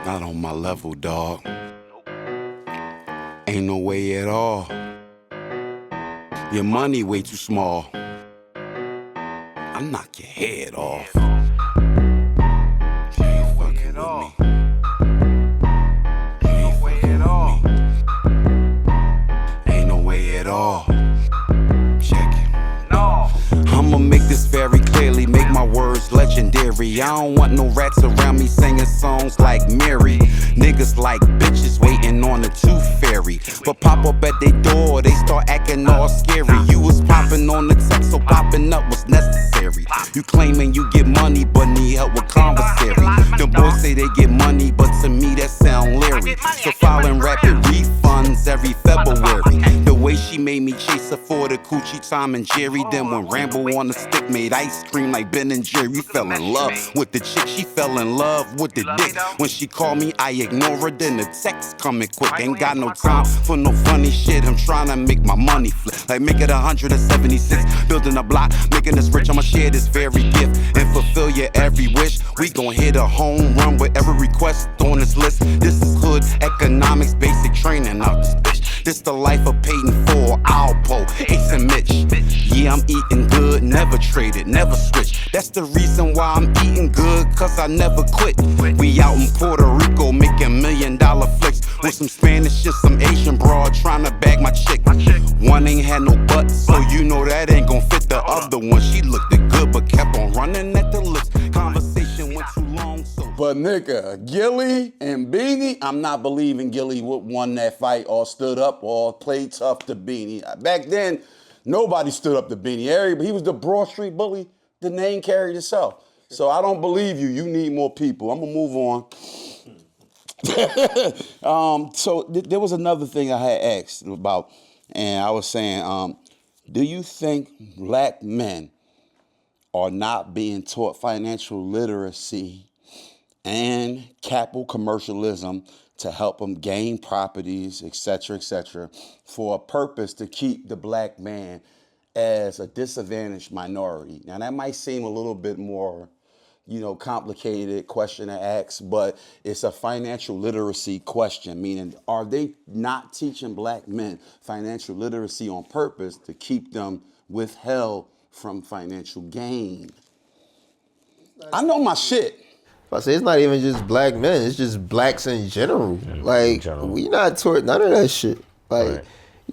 Not on my level, dog. Ain't no way at all. Your money way too small. I'll knock your head off. You ain't fucking with me. You ain't fucking with me. Ain't no way at all. Check it. I'ma make this very clearly, make my words legendary. I don't want no rats around me singing songs like Mary. Niggas like bitches waiting on the tooth fairy, but pop up at their door, they start acting all scary. You was popping on the text, so popping up was necessary. You claiming you get money, but need help with commissary. The boys say they get money, but to me that sound leery. So filing rapid refunds every February. The way she made me chase her for the coochie Tom and Jerry. Then when Rambo on the stick made ice cream like Ben and Jerry. We fell in love with the chick, she fell in love with the dick. When she called me, I ignore her, then the text coming quick. Ain't got no time for no funny shit, I'm trying to make my money flip. Like make it 176, building a block, making us rich. I'ma share this very gift and fulfill your every wish. We gon' hit a home run with every request on this list. This is hood economics, basic training out this bitch. This the life of Peyton for Alpo, Ace and Mitch. Yeah, I'm eating good, never traded, never switched. That's the reason why I'm eating good, cause I never quit. We out in Puerto Rico making $1 million flicks with some Spanish and some Asian broad trying to bag my chick. One ain't had no butt, so you know that ain't gon' fit the other one. She looked good but kept on running at the lips. Conversation went too long, so. But nigga, Gilly and Beanie, I'm not believing Gilly would won that fight or stood up or played tough to Beanie. Back then, nobody stood up to Beanie. He was the Broad Street bully. The name carried itself. So I don't believe you. You need more people. I'm gonna move on. There was another thing I had asked about, and I was saying, do you think black men are not being taught financial literacy and capital commercialism to help them gain properties, et cetera, for a purpose to keep the black man as a disadvantaged minority? Now that might seem a little bit more, complicated question to ask, but it's a financial literacy question, meaning are they not teaching black men financial literacy on purpose to keep them withheld from financial gain? I know my shit. I say it's not even just black men, it's just blacks in general. We not taught none of that shit. You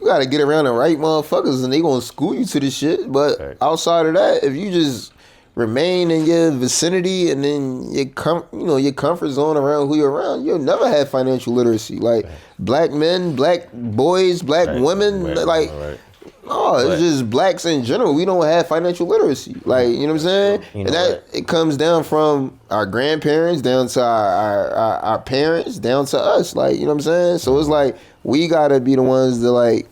gotta get around the right motherfuckers and they gonna school you to this shit. But outside of that, if you just remain in your vicinity and then your comfort zone around who you're around, you'll never have financial literacy. Black men, black boys, black women, it's just blacks in general. We don't have financial literacy. You know what I'm saying? It comes down from our grandparents down to our parents down to us. You know what I'm saying? So it's we gotta be the ones to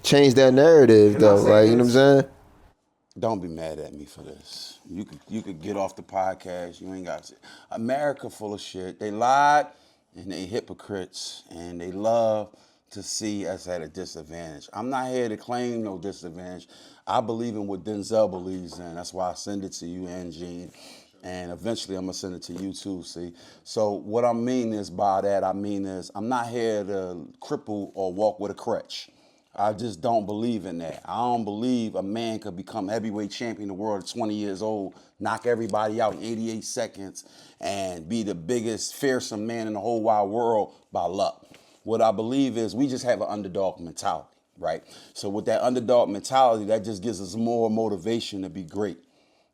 change that narrative though. You know what I'm saying? Don't be mad at me for this. You could get off the podcast. You ain't got to. America full of shit. They lied and they hypocrites and they love to see us at a disadvantage. I'm not here to claim no disadvantage. I believe in what Denzel believes in. That's why I send it to you and Gene. And eventually I'm gonna send it to you too, see? So what I mean is by that, I'm not here to cripple or walk with a crutch. I just don't believe in that. I don't believe a man could become heavyweight champion of the world at 20 years old, knock everybody out in 88 seconds, and be the biggest fearsome man in the whole wide world by luck. What I believe is we just have an underdog mentality, right? So with that underdog mentality, that just gives us more motivation to be great.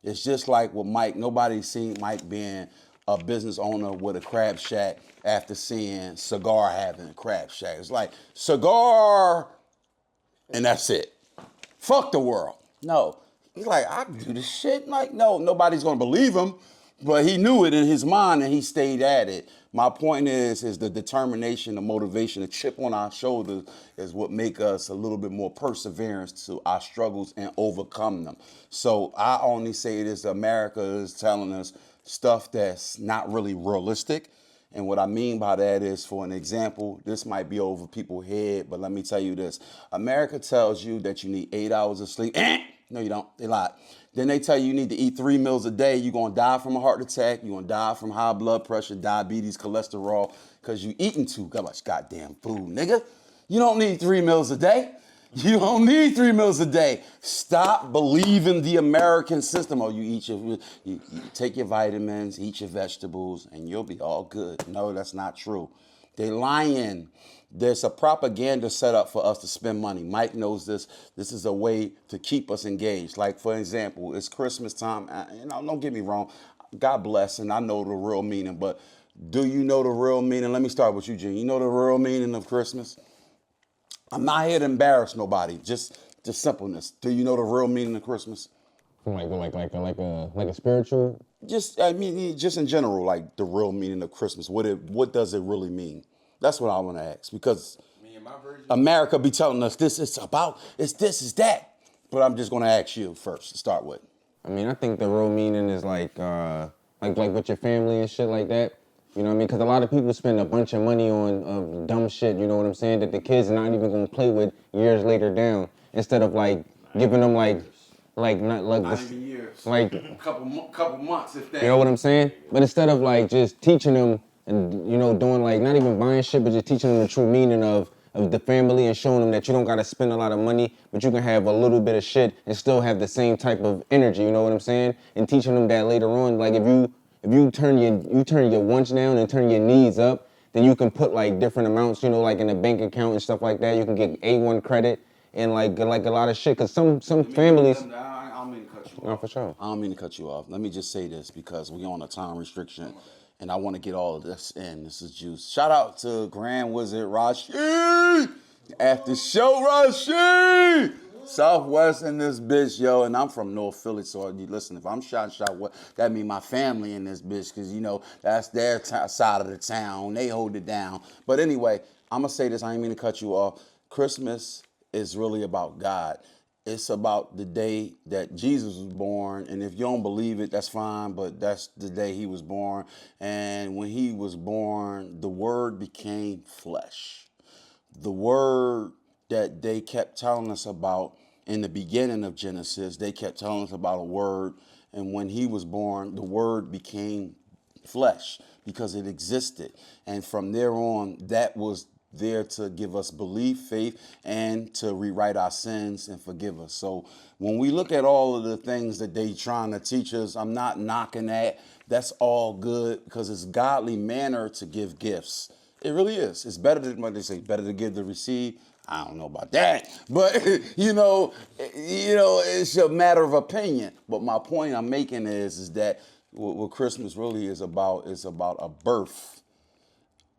It's just like with Mike. Nobody's seen Mike being a business owner with a crab shack after seeing Cigar having a crab shack. It's like, Cigar, and that's it. Fuck the world. No. He's like, I can do this shit. No, nobody's gonna believe him. But he knew it in his mind and he stayed at it. My point is the determination, the motivation, the chip on our shoulders is what make us a little bit more perseverance to our struggles and overcome them. So I only say this, America is telling us stuff that's not really realistic. And what I mean by that is, for an example, this might be over people's head, but let me tell you this. America tells you that you need 8 hours of sleep. No, you don't. They lied. Then they tell you need to eat 3 meals a day. You're going to die from a heart attack. You're going to die from high blood pressure, diabetes, cholesterol, because you eating too much goddamn food, nigga. You don't need 3 meals a day. You don't need 3 meals a day. Stop believing the American system. Oh, you take your vitamins, eat your vegetables, and you'll be all good. No, that's not true. They lying. There's a propaganda set up for us to spend money. Mike knows this. This is a way to keep us engaged. Like, for example, it's Christmas time. Don't get me wrong. God bless, and I know the real meaning, but do you know the real meaning? Let me start with you, Gene. You know the real meaning of Christmas? I'm not here to embarrass nobody. Just simpleness. Do you know the real meaning of Christmas? Like a spiritual? Just in general, like the real meaning of Christmas. What does it really mean? That's what I want to ask, because America be telling us this, it's this, it's that. But I'm just going to ask you first to start with. I mean, I think the real meaning is like with your family and shit like that. You know what I mean? Because a lot of people spend a bunch of money on dumb shit, you know what I'm saying, that the kids are not even going to play with years later down. Instead of giving them not even years. A couple months if that. You know what I'm saying? But instead of just teaching them and doing not even buying shit, but just teaching them the true meaning of the family and showing them that you don't got to spend a lot of money, but you can have a little bit of shit and still have the same type of energy, you know what I'm saying? And teaching them that later on, if you turn your wants down and turn your needs up, then you can put different amounts, in a bank account and stuff like that. You can get A1 credit and a lot of shit. Cause some families. I don't mean to cut you off. No, for sure. I don't mean to cut you off. Let me just say this, because we're on a time restriction, and I want to get all of this in. This is juice. Shout out to Grand Wizard Rashid after show Rashid. Southwest in this bitch, yo, and I'm from North Philly, so you listen, if I'm shot, that mean my family in this bitch, because, that's their side of the town. They hold it down. But anyway, I'm going to say this. I ain't mean to cut you off. Christmas is really about God. It's about the day that Jesus was born, and if you don't believe it, that's fine, but that's the day he was born. And when he was born, the Word became flesh. The Word that they kept telling us about in the beginning of Genesis, they kept telling us about a word, and when he was born, the Word became flesh because it existed. And from there on, that was there to give us belief, faith, and to rewrite our sins and forgive us. So when we look at all of the things that they trying to teach us, I'm not knocking that. That's all good, because it's godly manner to give gifts. It really is. It's better than what they say, better to give than receive. I don't know about that, but it's a matter of opinion. But my point I'm making is that what Christmas really is about a birth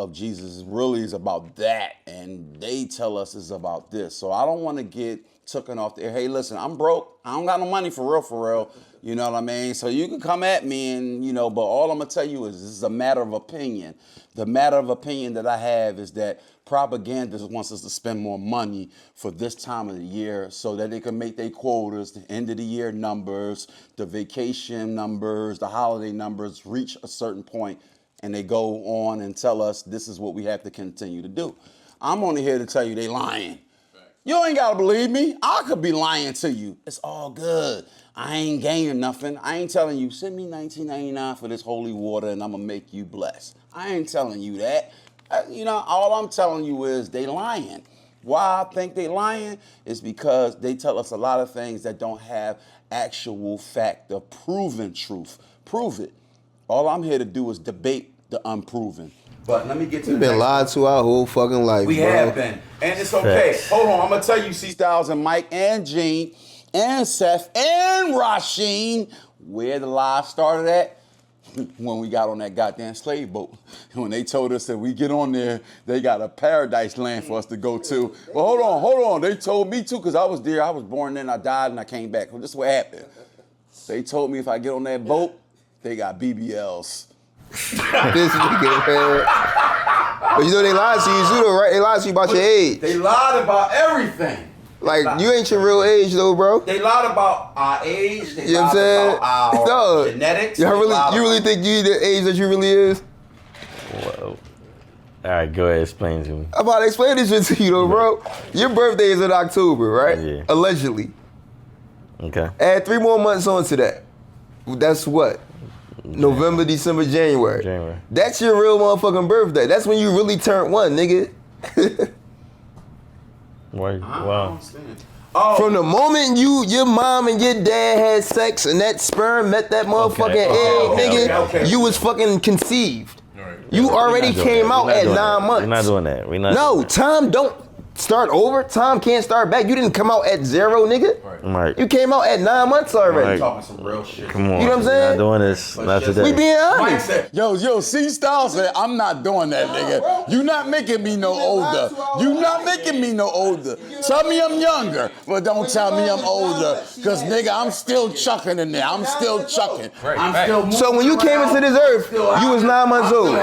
of Jesus. It really is about that, and they tell us it's about this. So I don't want to get taken off there. Hey, listen, I'm broke. I don't got no money for real. You know what I mean? So you can come at me and, but all I'm going to tell you is this is a matter of opinion. The matter of opinion that I have is that propaganda wants us to spend more money for this time of the year so that they can make their quotas, the end of the year numbers, the vacation numbers, the holiday numbers reach a certain point, and they go on and tell us this is what we have to continue to do. I'm only here to tell you they lying. You ain't gotta believe me. I could be lying to you. It's all good. I ain't gaining nothing. I ain't telling you, send me $19.99 for this holy water and I'm gonna make you blessed. I ain't telling you that. All I'm telling you is they lying. Why I think they lying is because they tell us a lot of things that don't have actual fact of proven truth. Prove it. All I'm here to do is debate the unproven. But let me get to We've been lied to our whole fucking life, We bro. have been. And it's okay. Hold on. I'm going to tell you, Stylez and Mike and Gene and Seth and Rasheen, where the lie started at. When we got on that goddamn slave boat. When they told us that we get on there, they got a paradise land for us to go to. Well, hold on. They told me too, because I was there. I was born then, I died, and I came back. Well, this is what happened. They told me if I get on that boat, they got BBLs. This nigga, man. But they lied to you too, though, right? They lied to you about your age. They lied about everything. You ain't your real age, though, bro. They lied about our age. They You know what I'm saying? about our genetics. You really think you the age that you really is? Whoa. All right, go ahead, explain to me. I'm about to explain this shit to you, though, bro. Your birthday is in October, right? Yeah. Allegedly. Okay. Add 3 more months onto that. That's what? November, December, January. That's your real motherfucking birthday. That's when you really turn 1, nigga. Wow. From the moment your mom and your dad had sex and that sperm met that motherfucking egg, nigga, you was fucking conceived. You already came out at 9 months. We're not doing that. No, time don't start over. Time can't start back. You didn't come out at 0, nigga. Right. You came out at 9 months already. Right. Talking some real shit. Come on. You know what I'm saying? We're not doing this. Not today. We being honest. Yo, see, Stylez said, I'm not doing that, nigga. You not making me no older. You not making me no older. Tell me I'm younger, but don't tell me I'm older. Because, nigga, I'm still chucking in there. I'm still chucking. I'm still So when you came into this earth, you was 9 months old.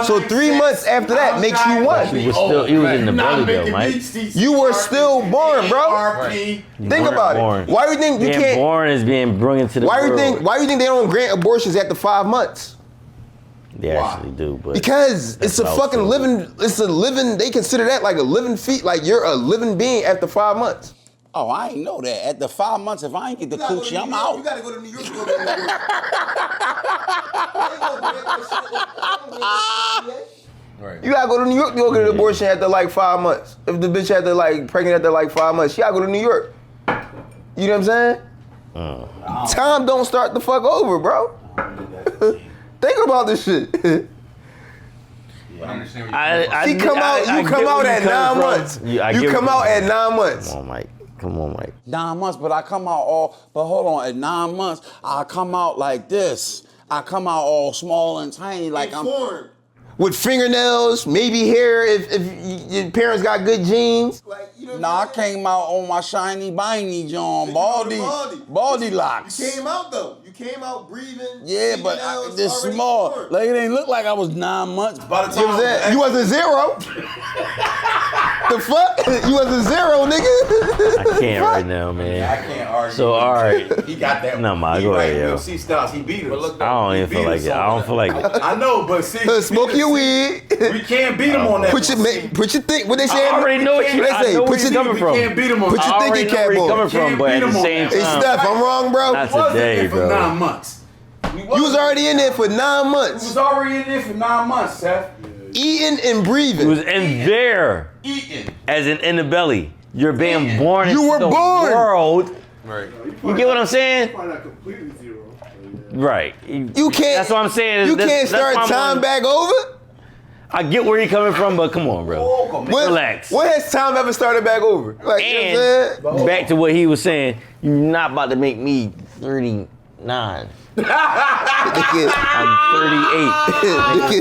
So 3 months after that makes you 1. He was in the belly though, Mike. You were still born, bro. Think about it. Why do you think you being can't? Born is being brought into the Why do you world. think? Why do you think they don't grant abortions after 5 months? They actually do, but Because it's a fucking living. It's a living. They consider that like a living feat. Like you're a living being after 5 months. Oh, I ain't know that. At the 5 months, if I ain't get the coochie, I'm out. You gotta go to New York to go Right. You gotta go to New York to go get an abortion after like 5 months. If the bitch had to like pregnant after like 5 months, she gotta go to New York. You know what I'm saying? Time don't start the fuck over, bro. Think about this shit. you come out at 9 months. You come out at 9 months. Come on, Mike. 9 months, but I come out all, but hold on, at 9 months, I come out like this. I come out all small and tiny, like I'm... With fingernails, maybe hair if your parents got good genes. Nah, I came out on my shiny biney, John. Baldy locks. You came out though. You came out breathing. Yeah, but this small. Born. Like it ain't look like I was 9 months. By the time you wasn't 0. The fuck? You wasn't 0, nigga. I can't right now, man. I can't argue. So all right. He got that. No, man, go ahead, yo. See Stylez, he beat us. I don't even feel like it. I don't feel like it. I know, but see, smoke your weed. We can't beat him on that. Put your thing. What they say? I already know what you. I know where you're coming from. We can't beat him on. Put your thinking cap on. Coming from, but at the same time, hey Steph, I'm wrong, bro. Not today, for bro. 9 months. You was already in there for 9 We months. was already in there for 9 months, Seth. Eating and breathing. It was in there, Eating. as in the belly. You're being born You into were the born. world. Right. You get what I'm saying? Probably not completely 0. Right. You can't. That's what I'm saying. You can't start time back over. I get where you're coming from, but come on, bro. Relax. When has time ever started back over? Like, you know what I'm saying? Back to what he was saying, you're not about to make me 39. I'm 38.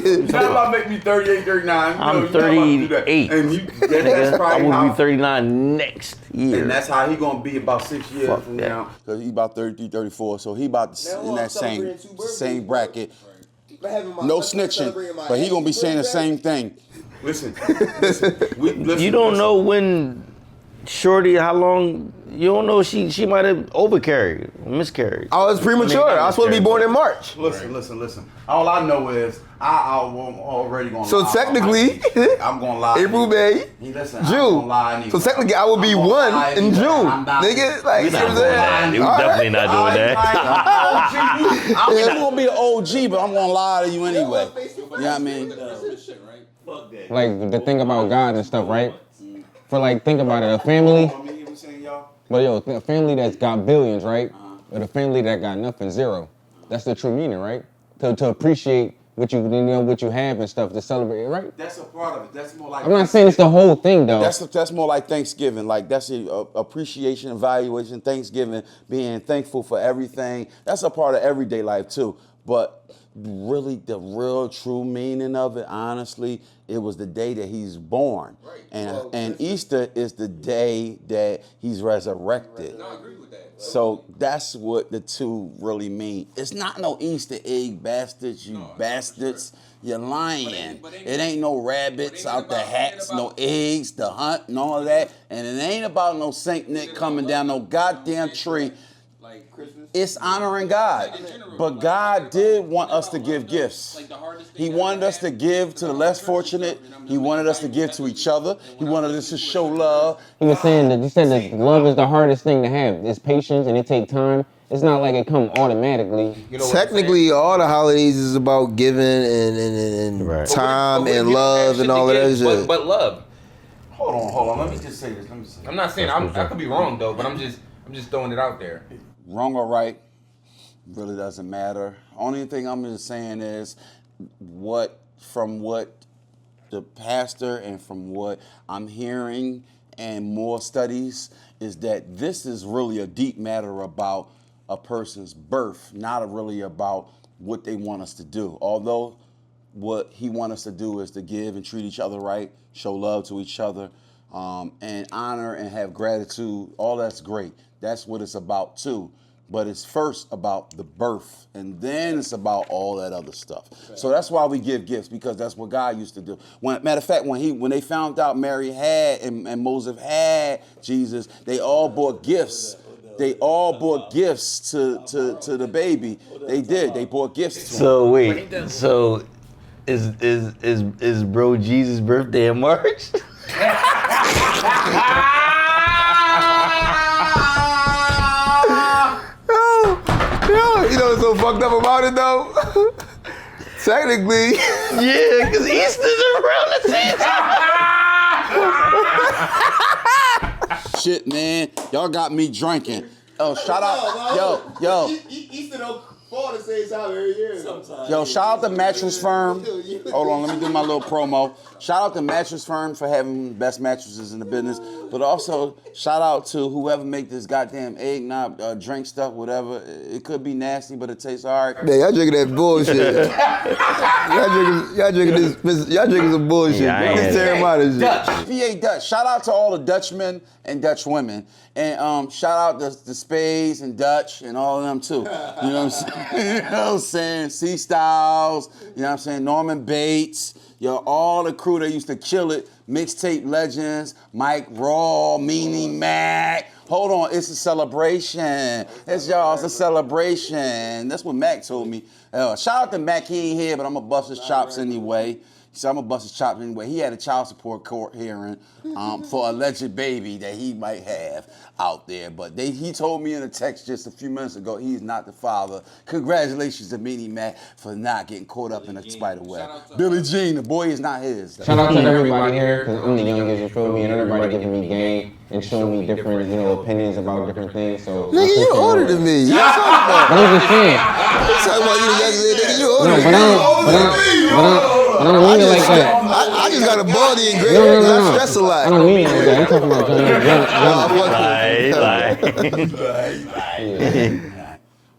You're not about to make me 38, 39. I'm you're not about to do that. 38. And that's Nigga, I probably will how, be 39 next year. and that's how he gonna be about 6 years Fuck from that. now. Cause he about 33, 34, so he about in that same bracket. No snitching, but he gonna be saying the same thing. Listen. You don't know when Shorty, how long, you don't know she might have overcarried, miscarried. I was premature. I was supposed to be born in March. Listen. All I know is I'm already gonna So lie. technically, I'm gonna lie. April, May, Listen, I'm June. gonna lie So technically, I would be 1 in June. Nigga, like, you know what I'm saying? We definitely not doing that. I'm gonna be an OG, but I'm gonna lie to you anyway. You know what I mean? Like the thing about God and stuff, right? For like, think about it, a family. But yo, a family that's got billions, right? But a family that got nothing, 0. That's the true meaning, right? To appreciate what you know, what you have and stuff, to celebrate it, right? That's a part of it. That's more like. I'm not saying it's the whole thing though. That's more like Thanksgiving. Like that's appreciation, evaluation, Thanksgiving, being thankful for everything. That's a part of everyday life too. But really, the real true meaning of it, honestly, it was the day that he's born. Right. And Easter is the day that he's resurrected. I agree with that. So that's what the two really mean. It's not no Easter egg bastards, you bastards. You're lying. It ain't no rabbits out the hats, no eggs, the hunt, and all of that. And it ain't about no Saint Nick coming down no goddamn tree. Like Christmas. It's honoring God. But God did want us to give gifts. He wanted us to give to the less fortunate. He wanted us to give to each other. He wanted us to show love. He was saying that, you said that love is the hardest thing to have. It's patience and it takes time. It's not like it come automatically. Technically, all the holidays is about giving and time and love and all of that shit. But love. Hold on. Let me just say this. I'm not saying I could be wrong though, but I'm just throwing it out there. Wrong or right, really doesn't matter. Only thing I'm just saying is from what the pastor and from what I'm hearing and more studies is that this is really a deep matter about a person's birth, not really about what they want us to do. Although what he wants us to do is to give and treat each other right, show love to each other, and honor and have gratitude. All that's great. That's what it's about too. But it's first about the birth, and then it's about all that other stuff. Right. So that's why we give gifts, because that's what God used to do. Matter of fact, when they found out Mary had and Moses had Jesus, they all bought gifts. They all bought gifts to the baby. They did. They bought gifts to him. So wait. So is bro Jesus' birthday in March? You know what's so fucked up about it though? Technically. Yeah, because Easter's around the same time. Shit, man. Y'all got me drinking. Oh, shout out. Yo. Easter don't fall the same time every year. Sometimes. Yo, shout out to Mattress Firm. Hold on, let me do my little promo. Shout out to Mattress Firm for having the best mattresses in the business. But also, shout out to whoever make this goddamn eggnog drink stuff, whatever. It could be nasty, but it tastes all right. Man, y'all drinking that bullshit. y'all drinking some bullshit. Yeah, Just tearing out this shit. Dutch. PA Dutch. Shout out to all the Dutchmen and Dutch women. And shout out the Spades and Dutch and all of them too. You know what I'm saying? You know what I'm saying? C Styles, you know what I'm saying? Norman Bates, all the crew that used to kill it. Mixtape legends, Mike Raw, Meanie Mac. Hold on, it's a celebration. It's a celebration. That's what Mac told me. Shout out to Mac, he ain't here, but I'm gonna bust his chops anyway. So I'm gonna bust his chops anyway. He had a child support court hearing for alleged baby that he might have out there. But he told me in a text just a few minutes ago he's not the father. Congratulations to Meanie Mac for not getting caught up in a spider web. Billie Jean, the boy is not his. Shout out to everybody here, because I'm the youngest, you feel me, and everybody giving me game and showing me different, opinions about different things. So nigga, you older than me. You talking about? But I'm just saying. You talking about you the youngest nigga? You older No, than me. but I don't mean it like that. I just got a baldy and gray hair because I stress a lot. I don't mean it like that. I'm talking about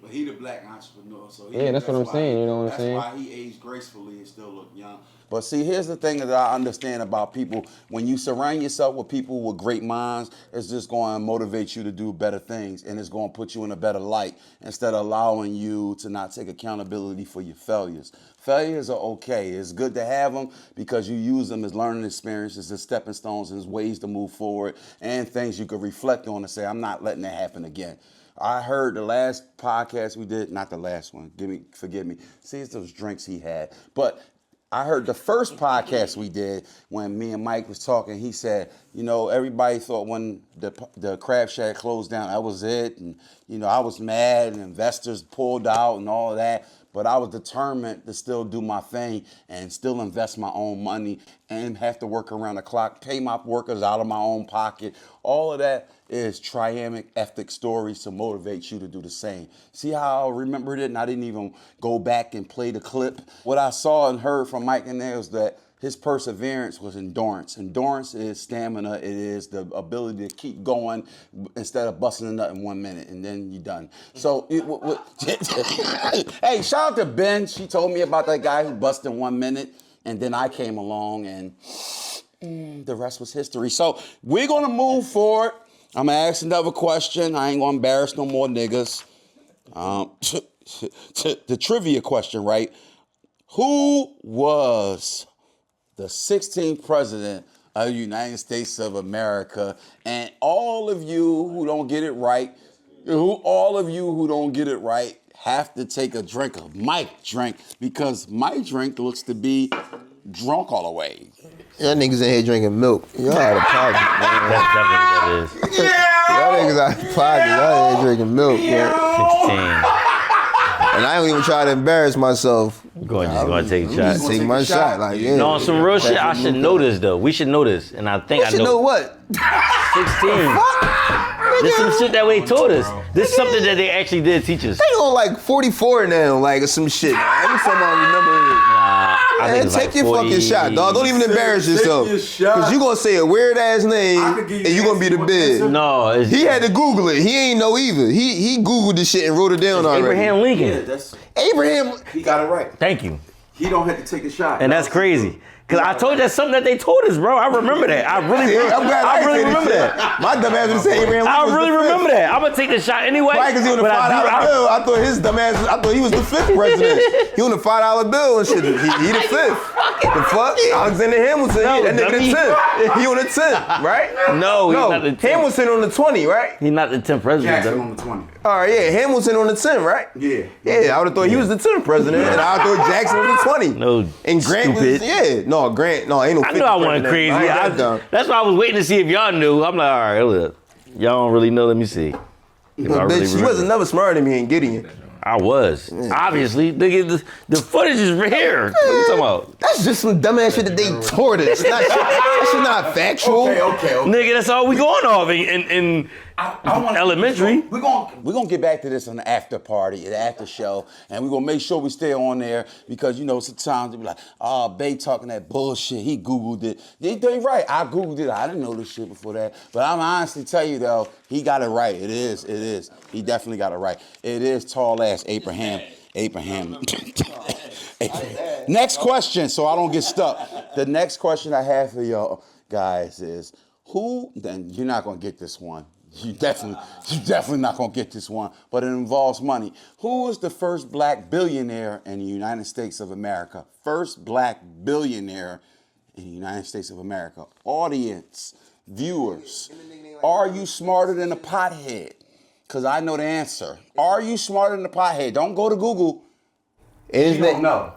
But he the black entrepreneur, so that's what I'm saying. You know what I'm saying? That's why he aged gracefully and still look young. But see, here's the thing that I understand about people. When you surround yourself with people with great minds, it's just going to motivate you to do better things, and it's going to put you in a better light instead of allowing you to not take accountability for your failures. Failures are okay. It's good to have them because you use them as learning experiences, as stepping stones, as ways to move forward, and things you could reflect on and say, I'm not letting that happen again. I heard the last podcast we did, not the last one, forgive me. See, it's those drinks he had. But I heard the first podcast we did when me and Mike was talking. He said, everybody thought when the Crab Shack closed down, that was it. And, I was mad and investors pulled out and all of that. But I was determined to still do my thing and still invest my own money and have to work around the clock, pay my workers out of my own pocket. All of that is triamic ethic stories to motivate you to do the same. See how I remembered it and I didn't even go back and play the clip? What I saw and heard from Mike in there is that his perseverance was endurance. Endurance is stamina. It is the ability to keep going instead of busting a nut in 1 minute and then you're done. So, hey, shout out to Ben. She told me about that guy who busted in 1 minute, and then I came along and the rest was history. So we're going to move forward. I'm going to ask another question. I ain't going to embarrass no more niggas. The trivia question, right? Who was the 16th president of the United States of America? And all of you who don't get it right, All of you who don't get it right have to take a drink of Mike drink because my drink looks to be drunk all the way. Y'all niggas in here drinking milk. Y'all out of pocket, man. That's definitely what that is. Y'all niggas out of pocket. Y'all in here drinking milk, man. 16. And I don't even try to embarrass myself. Go ahead, just go ahead and take a shot. Just take my shot. Like, yeah. No, on some real shit, I should know this though. We should know this. And I think You should know what? 16. This some shit that they taught us. This is something that they actually did teach us. They on like 44 now, like some shit. Every time I remember it. I think Man, it's take like your 40. fucking shot, dog. Don't even embarrass yourself. Because you going to say a weird ass name and you going to be the bid. No, it's He had to Google it. He ain't know either. He Googled this shit and wrote it down already. Abraham Lincoln. Yeah, that's Abraham. he got it right. Thank you. He don't have to take a shot. And that's crazy. Cause I told you that's something that they taught us, bro. I remember that. I really remember that. My dumb ass would say Abraham I Lincoln was really the fifth. remember that. I'm gonna take the shot anyway. Right, because he on the but $5 bill. I thought his dumb ass, I thought he was the fifth president. He on the $5 bill and shit. He the fifth. The fuck? Alexander Hamilton, No, that nigga the 10th. He on the 10th, right? No, he's not the 10th. Hamilton on the 20, right? He's not the 10th president, Jackson though. on the 20. All right, yeah, Hamilton on the 10, right? Yeah. Yeah, I would have thought he was the 10th president, and I thought Jackson was the 20. No, and Grant stupid. was, yeah, no, Grant, no, ain't no 50 I knew I wasn't president. crazy. I ain't that dumb. That's why I was waiting to see if y'all knew. I'm like, all right, look. Y'all don't really know. Let me see. If I really Bitch, you wasn't never smarter than me in Gideon. I was. Obviously. Nigga, the footage is here. What are you talking about? That's just some dumbass shit that they taught us. That shit not factual. Okay. Nigga, that's all we going off in elementary. We're gonna get back to this on the after party, the after show, and we're gonna make sure we stay on there because you know sometimes they be like, oh, Bay talking that bullshit. He Googled it. They right. I Googled it. I didn't know this shit before that. But I'm honestly tell you though, he got it right. It is. He definitely got it right. It is tall ass Abraham. Next question, so I don't get stuck. The next question I have for y'all guys is who? Then you're not gonna get this one. You definitely not gonna get this one. But it involves money. Who was the first black billionaire in the United States of America? First black billionaire in the United States of America. Audience, viewers, are you smarter than a pothead? Because I know the answer. Are you smarter than a pothead? Don't go to Google. And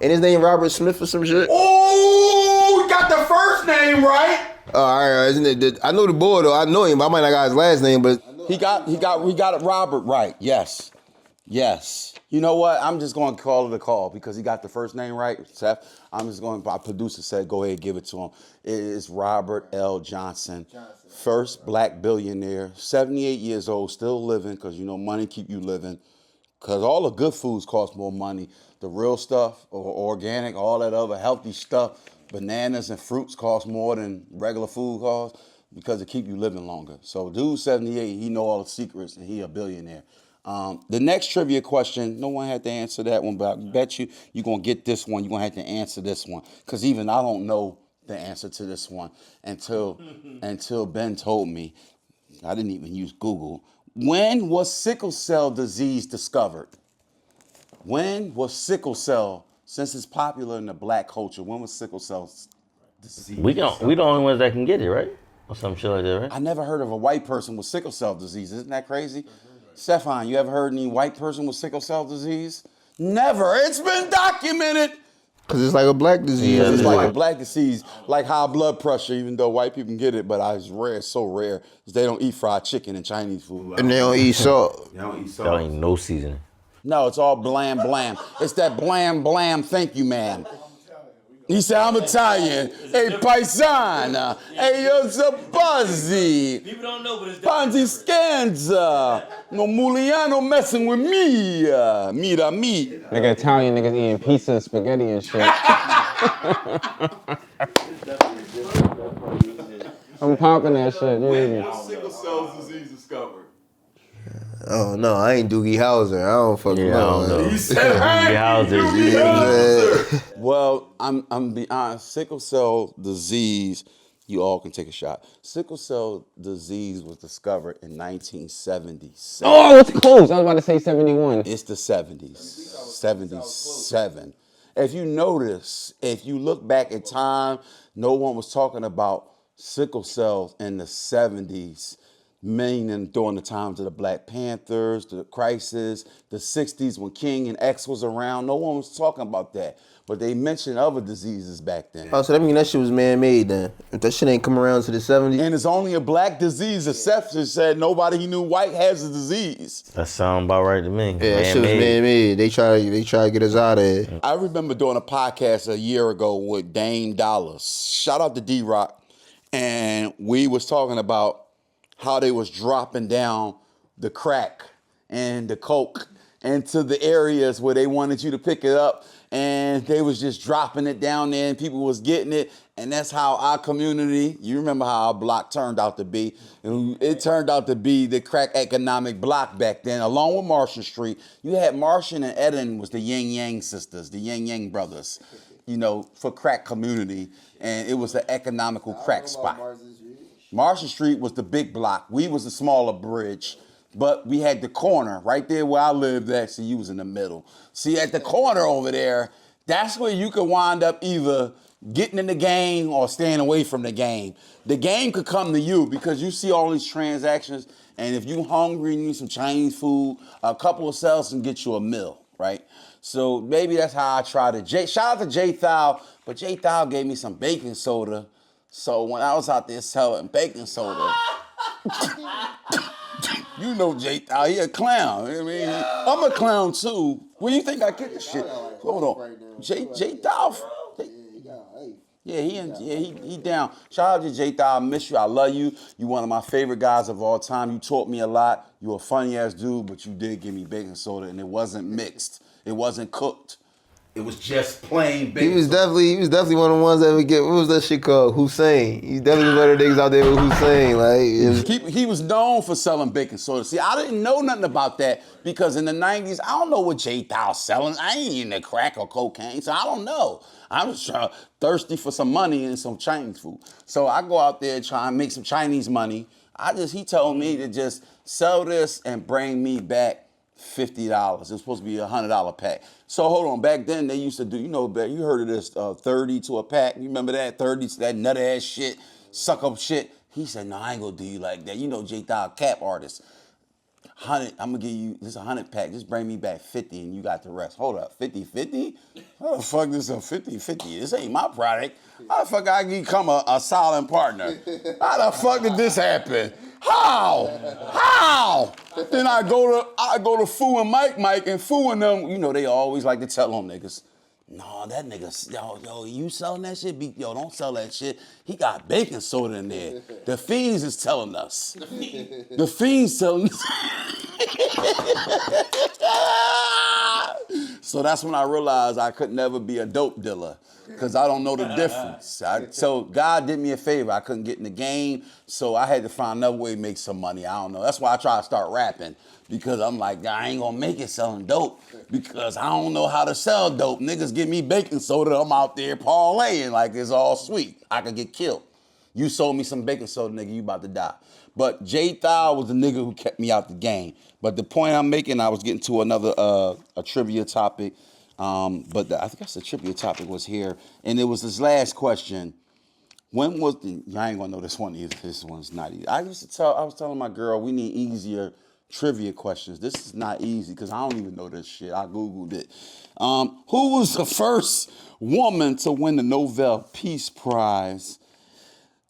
his name Robert Smith or some shit. Oh, you got the first name right. All right, isn't it? I know the boy though. I know him. I might not got his last name, but He got it Robert right. Yes. You know what? I'm just going to call it a call because he got the first name right, Seth. I'm just going. My producer said, "Go ahead, give it to him." It is Robert L. Johnson, first black billionaire, 78 years old, still living because you know money keep you living. Because all the good foods cost more money. The real stuff, or organic, all that other healthy stuff, bananas and fruits cost more than regular food costs because it keep you living longer. So dude 78, he know all the secrets and he a billionaire. The next trivia question, no one had to answer that one, but I bet you're going to get this one. You're going to have to answer this one because even I don't know the answer to this one until Ben told me. I didn't even use Google. When was sickle cell disease discovered? When was sickle cell, since it's popular in the black culture, when was sickle cell disease? We the only ones that can get it, right? Or some shit like that, right? I never heard of a white person with sickle cell disease. Isn't that crazy? Stefan, you ever heard any white person with sickle cell disease? Never. It's been documented. because it's like a black disease. Yeah, It's like a black disease, like high blood pressure, even though white people can get it, but it's rare, it's so rare, because they don't eat fried chicken and Chinese food. And they don't eat salt. They don't eat That salt. ain't no seasoning. No, it's all blam, blam. It's that blam, blam, thank you, man. He said, I'm Italian. Hey, paisana. Hey, yo, it's a buzzy. People don't know, but it's Ponzi Scanza. No Muliano messing with me. Mira me. Nigga, Italian niggas eating pizza and spaghetti and shit. I'm popping that shit. You hear me? Sickle cell disease discovered. Oh no, I ain't Doogie Howser. I don't fucking Yeah, I don't know. He said, hey, Howser. you Howser. Well, I'm be honest. Sickle cell disease, you all can take a shot. Sickle cell disease was discovered in 1977. Oh, it's close. I was about to say 71. It's the 70s. 77. If you notice, if you look back at time, no one was talking about sickle cells in the 70s. meaning during the times of the Black Panthers, the crisis, the 60s when King and X was around. No one was talking about that. But they mentioned other diseases back then. Oh, so that means that shit was man-made then. If that shit ain't come around to the 70s. And it's only a black disease. Except said nobody he knew white has the disease. That sound about right to me. Yeah, that shit was man-made. They try to get us out of here. I remember doing a podcast a year ago with Dame Dollars. Shout out to D-Rock. And we was talking about how they was dropping down the crack and the coke into the areas where they wanted you to pick it up. And they was just dropping it down there and people was getting it. And that's how our community, you remember how our block turned out to be. It turned out to be the crack economic block back then, along with Martian Street. You had Martian and Eden was the Yin Yang sisters, the Yin Yang brothers, you know, for crack community. And it was the economical crack spot. Martian Street was the big block. We was the smaller bridge. But we had the corner right there where I lived at. See, you was in the middle. See, at the corner over there, that's where you could wind up either getting in the game or staying away from the game. The game could come to you because you see all these transactions, and if you hungry and need some Chinese food, a couple of sales can get you a meal, right? So maybe that's how I tried it. Shout out to Jay Thou, but Jay Thou gave me some baking soda. So when I was out there selling baking soda, you know Jay Thou, he a clown. I mean, I'm a clown too. Where do you think I get this shit? Hold on. Jay Thou. Yeah, he down. Shout out to Jay Thou. I miss you. I love you. You one of my favorite guys of all time. You taught me a lot. You a funny ass dude, but you did give me baking soda and it wasn't mixed. It wasn't cooked. It was just plain baking He was definitely one of the ones that would get, what was that shit called? Hussein. He's definitely one of the niggas out there with Hussein. Like, He was known for selling baking soda. See, I didn't know nothing about that because in the 90s, I don't know what Jay Thou selling. I ain't eating the crack or cocaine, so I don't know. I'm just thirsty for some money and some Chinese food. So I go out there try and make some Chinese money. He told me to just sell this and bring me back $50. It was supposed to be a $100 pack. So hold on, back then they used to do, you heard of this 30 to a pack. You remember that 30 to that nut ass shit, suck up shit. He said, no, I ain't gonna do you like that. You know Jay Thou, cap artist. 100, I'm gonna give you this 100 pack. Just bring me back 50 and you got the rest. Hold up, 50-50? How the fuck this a 50-50? This ain't my product. How the fuck I become a silent partner? How the fuck did this happen? How? Then I go to Fu and Mike, and Fu and them, they always like to tell them niggas, no, that nigga, yo, you selling that shit? Yo, don't sell that shit. He got baking soda in there. The Fiends is telling us. The Fiends telling us. So that's when I realized I could never be a dope dealer because I don't know the difference. So God did me a favor. I couldn't get in the game, so I had to find another way to make some money. I don't know. That's why I try to start rapping because I'm like, I ain't gonna make it selling dope because I don't know how to sell dope. Niggas give me baking soda, I'm out there parlaying like it's all sweet. I could get killed. You sold me some baking soda, nigga, you about to die. But Jay Thou was the nigga who kept me out the game. But the point I'm making, I was getting to another a trivia topic. I think that's the trivia topic was here. And it was this last question. When was I ain't gonna know this one either. This one's not easy. I was telling my girl, we need easier trivia questions. This is not easy because I don't even know this shit. I Googled it. Who was the first woman to win the Nobel Peace Prize?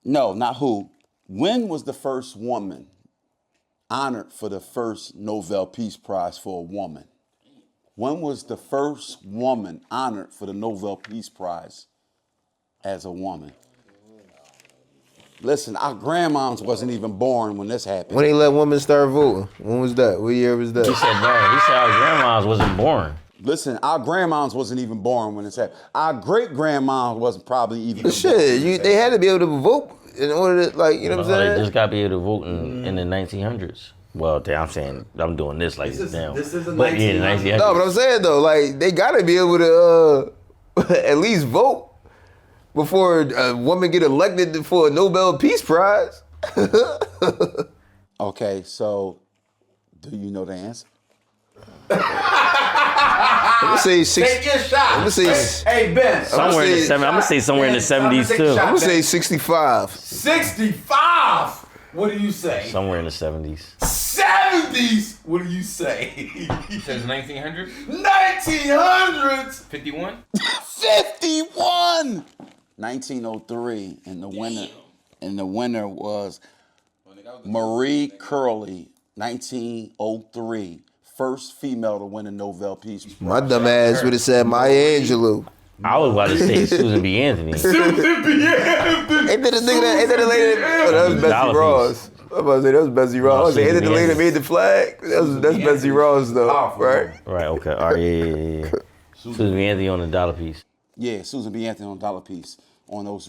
No, not who. When was the first woman honored for the first Nobel Peace Prize for a woman? When was the first woman honored for the Nobel Peace Prize as a woman? Listen, our grandmoms wasn't even born when this happened. When they let women start voting? When was that? What year was that? He said our grandmas wasn't born. Listen, our grandmoms wasn't even born when this happened. Our great-grandma wasn't probably even born. Shit, they had to be able to vote in order to, what I'm saying? They just got to be able to vote in the 1900s. Well, I'm saying, I'm doing this like this down. This is the 1900s. No, but I'm saying, though, they got to be able to at least vote before a woman get elected for a Nobel Peace Prize. Okay, so do you know the answer? I'm gonna say Take your shot. I'm gonna say Hey, Ben. I'm gonna say somewhere in the 70s too. I'm gonna say 65. 65. What do you say? Somewhere in the 70s. 70s. What do you say? It says 1900. 1900s. 51. 51. 1903, and the winner was Marie Curley. 1903, first female to win a Nobel Peace Prize. My dumb ass would have said Maya Angelou. I was about to say Susan B. Anthony. Susan B. Anthony. Ain't that the lady that was Betsy Ross. I'm about to say that was Betsy Ross. Ain't that the lady that made the flag? That's Betsy Ross though, right? Right. Okay. All right. Yeah. Susan B. Anthony on the dollar piece. Yeah, Susan B. Anthony on dollar piece. On those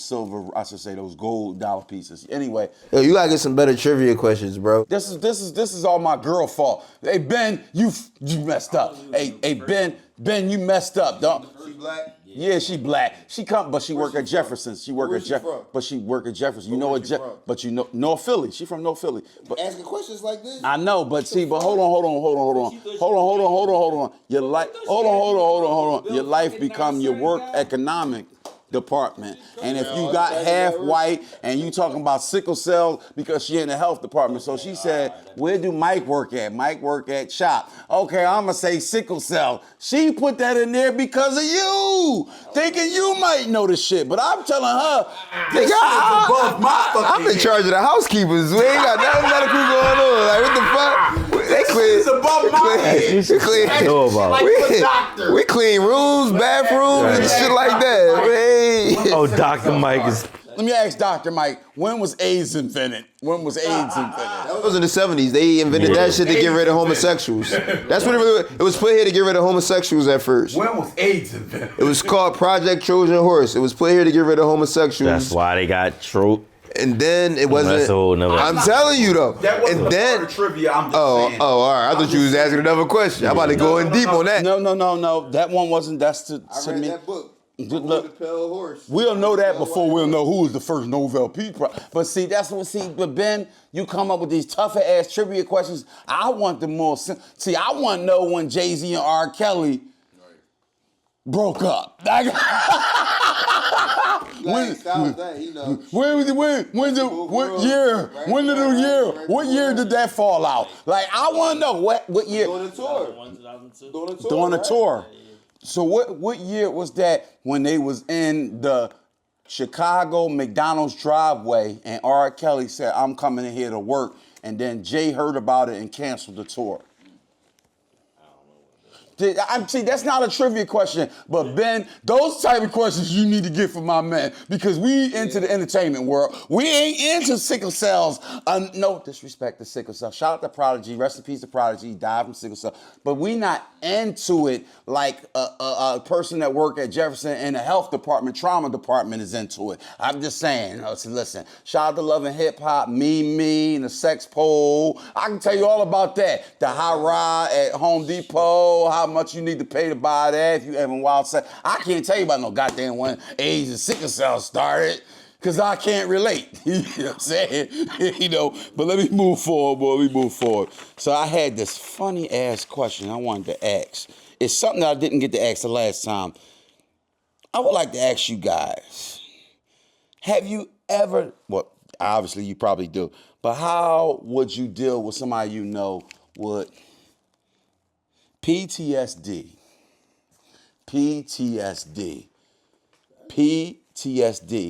silver, I should say those gold dollar pieces. Anyway, yo, you gotta get some better trivia questions, bro. This is all my girl fault. Hey Ben, you messed up. Hey Ben, you messed up, dog. She black? Yeah, she black. She work at Jefferson. But she work at Jefferson. You know what? But you know North Philly. She from North Philly. But Asking questions like this? I know, but hold on. Your life, hold on. Your life become your work economic department. And if you got half white and you talking about sickle cell because she in the health department. So she said, where do Mike work at? Mike work at CHOP. Okay, I'm going to say sickle cell. She put that in there because of you, thinking you might know the shit. But I'm telling her, this shit is above my fucking I'm in charge of the housekeepers. We ain't got nothing medical going on. Like, what the fuck? They clean. It's above my head. We clean rooms, bathrooms, and shit like that. Hey. Oh, Dr. Mike is. Let me ask Dr. Mike, when was AIDS invented? When was AIDS invented? That was in the 70s. They invented that shit to get rid of homosexuals. That's what it was put here to get rid of homosexuals at first. When was AIDS invented? It was called Project Trojan Horse. It was put here to get rid of homosexuals. That's why they got trope. And then it wasn't. That's a whole nother. I'm telling you though. That wasn't and then, part of trivia. I'm just saying. All right. I thought you was asking another question. I'm about to go in deep on that. No. That one wasn't. That's to me. that book. Look, we'll know that before we'll know who was the first Nobel Peace Prize. But see, but Ben, you come up with these tougher ass trivia questions. I want the more. See, I want to know when Jay-Z and R. Kelly broke up. When year did that fall out? Like, I want to know what year. During the tour. So what year was that when they was in the Chicago McDonald's driveway and R. Kelly said, I'm coming in here to work, and then Jay heard about it and canceled the tour? See, that's not a trivia question, but Ben, those type of questions you need to get from my man, because we into the entertainment world. We ain't into sickle cells. No disrespect to sickle cell. Shout out to Prodigy. Rest in peace to Prodigy. He died from sickle cell. But we not into it like a person that work at Jefferson in the health department, trauma department is into it. I'm just saying. So listen, shout out to Love and Hip Hop, Me, and the Sex Pole. I can tell you all about that. The high ride at Home Depot, how much you need to pay to buy that if you having wild sex. I can't tell you about no goddamn when AIDS and sickle cell started, because I can't relate. You know what I'm saying? But let me move forward, boy. We move forward. So I had this funny ass question I wanted to ask. It's something that I didn't get to ask the last time. I would like to ask you guys, have you ever, well, obviously you probably do, but how would you deal with somebody you know would PTSD.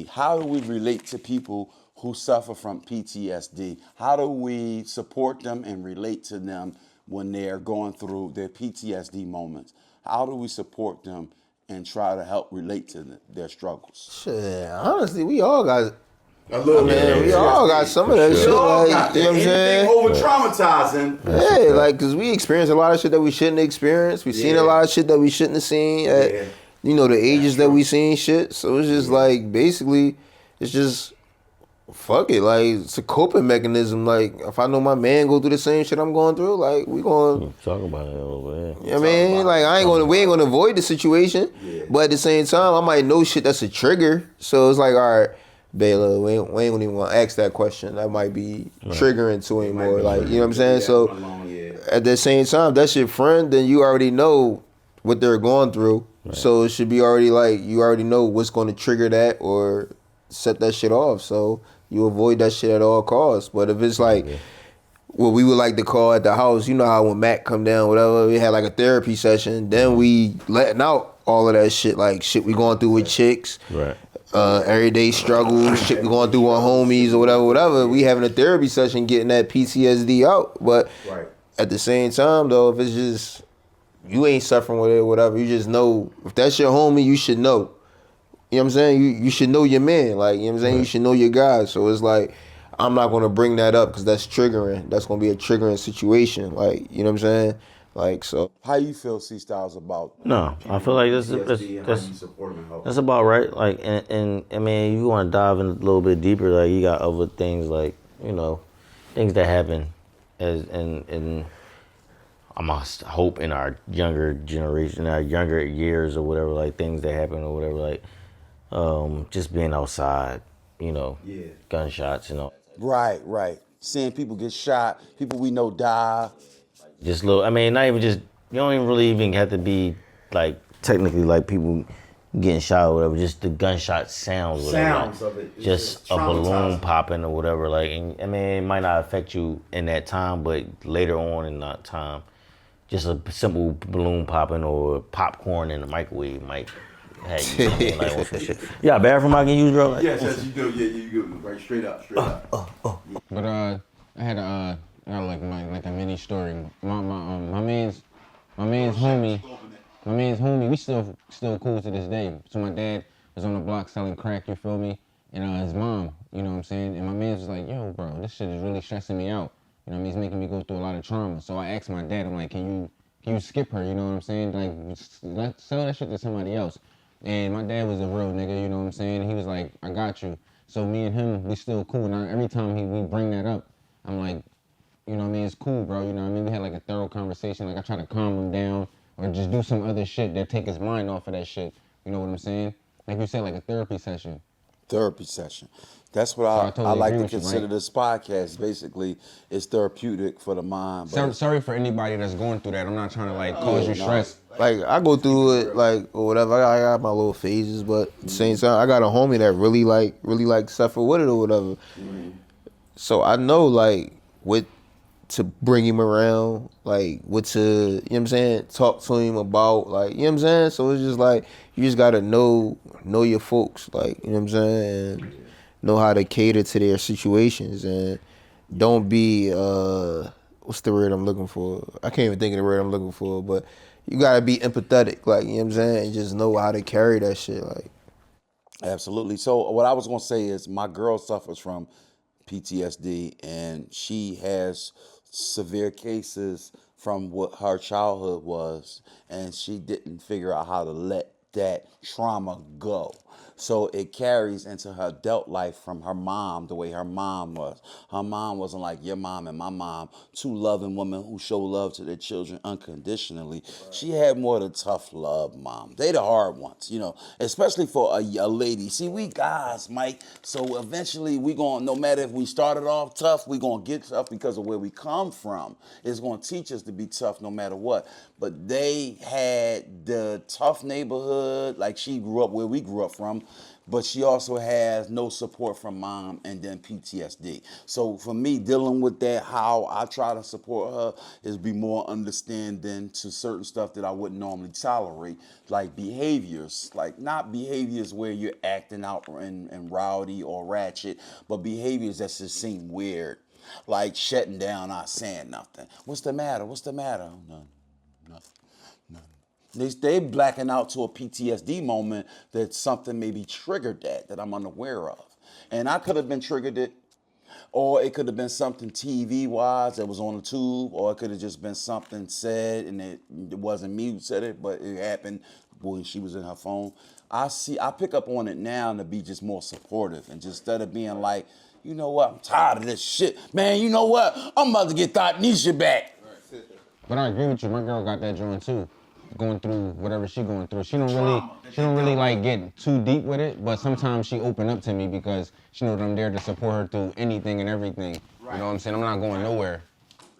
How do we relate to people who suffer from PTSD? How do we support them and relate to them when they're going through their PTSD moments? How do we support them and try to help relate to their struggles? Shit, honestly, we all got. A little bit. We all got some of that shit. Like, you know what I'm saying? Over traumatizing. Yeah, like, cause we experienced a lot of shit that we shouldn't experience. We seen a lot of shit that we shouldn't have seen at, the ages that we seen shit. So it's just like, basically, it's just, fuck it. Like, it's a coping mechanism. Like, if I know my man go through the same shit I'm going through, like, we going talk about it a little bit. You know what I mean? Like, we ain't gonna avoid the situation. Yeah. But at the same time, I might know shit that's a trigger. So it's like, all right, Baylor, we ain't even want to ask that question. That might be triggering to him more. Like, you know what I'm saying? So at the same time, if that's your friend, then you already know what they're going through. Right. So it should be already like, you already know what's going to trigger that or set that shit off. So You avoid that shit at all costs. But if it's like what we would like to call at the house, you know how when Mac come down, whatever, we had like a therapy session, then we letting out all of that shit, like shit we going through with chicks. Right. Everyday struggles, shit we going through with homies or whatever. We having a therapy session getting that PTSD out. But at the same time though, if it's just, you ain't suffering with it or whatever, you just know, if that's your homie, you should know. You know what I'm saying? You should know your man. Like, you know what I'm saying? You should know your guys. So it's like, I'm not going to bring that up because that's triggering. That's going to be a triggering situation. Like, you know what I'm saying? Like, so. How you feel, C Stylez, about? No, I feel like that's about right. Like, and I mean, you want to dive in a little bit deeper. Like, you got other things, like, you know, things that happen as and I must hope in our younger generation, our younger years or whatever, like things that happen or whatever, like just being outside, you know, gunshots, you know. Right. Seeing people get shot, people we know die. Just little, I mean, not even just, you don't even really even have to be like technically like people getting shot or whatever, just the gunshot sounds, whatever, like, of it. just a balloon popping or whatever, like, and, I mean, it might not affect you in that time, but later on in that time, just a simple balloon popping or popcorn in the microwave might have you like on some shit. Yeah, bathroom I can use, bro. Like, Yes, you do. Yeah, you do. Right, straight up. But I had like a mini story. My man's homie. We still cool to this day. So my dad was on the block selling crack. You feel me? And his mom, you know what I'm saying? And my man's was like, yo, bro, this shit is really stressing me out. You know what I mean? It's making me go through a lot of trauma. So I asked my dad, I'm like, can you skip her? You know what I'm saying? Like, sell that shit to somebody else. And my dad was a real nigga, you know what I'm saying? He was like, I got you. So me and him, we still cool. And every time we bring that up, I'm like, you know what I mean? It's cool, bro. You know what I mean? We had like a thorough conversation. Like I try to calm him down or just do some other shit that take his mind off of that shit. You know what I'm saying? Like you said, like a therapy session. Therapy session. That's what I like to consider this podcast. Basically, it's therapeutic for the mind. Sorry for anybody that's going through that. I'm not trying to like cause you stress. Like I go through it like or whatever. I got my little phases, but at the same time, I got a homie that really like suffer with it or whatever. So I know like what to bring him around, like what to, you know what I'm saying, talk to him about, like, you know what I'm saying? So it's just like, you just gotta know your folks, like, you know what I'm saying, and know how to cater to their situations, and don't be, what's the word I'm looking for? I can't even think of the word I'm looking for, but you gotta be empathetic, like, you know what I'm saying, and just know how to carry that shit, like. Absolutely. So what I was gonna say is my girl suffers from PTSD, and she has severe cases from what her childhood was, and she didn't figure out how to let that trauma go. So it carries into her adult life from her mom, the way her mom was. Her mom wasn't like your mom and my mom, two loving women who show love to their children unconditionally. She had more the tough love mom. They the hard ones, you know, especially for a lady. See, we guys, Mike, so eventually we going, no matter if we started off tough, we going to get tough because of where we come from. It's going to teach us to be tough no matter what. But they had the tough neighborhood, like she grew up where we grew up from, but she also has no support from mom and then PTSD. So for me, dealing with that, how I try to support her is be more understanding to certain stuff that I wouldn't normally tolerate, like behaviors, like not behaviors where you're acting out and rowdy or ratchet, but behaviors that just seem weird, like shutting down, not saying nothing. What's the matter? What's the matter? Nothing. They blacking out to a PTSD moment that something maybe triggered that I'm unaware of. And I could have been triggered it, or it could have been something TV-wise that was on the tube, or it could have just been something said and it wasn't me who said it, but it happened when she was in her phone. I pick up on it now to be just more supportive, and just instead of being like, you know what, I'm tired of this shit. Man, you know what, I'm about to get Thought Nisha back. But I agree with you, my girl got that joint too. Going through whatever she going through. She don't really like get too deep with it, but sometimes she open up to me because she knows I'm there to support her through anything and everything. Right. You know what I'm saying? I'm not going nowhere.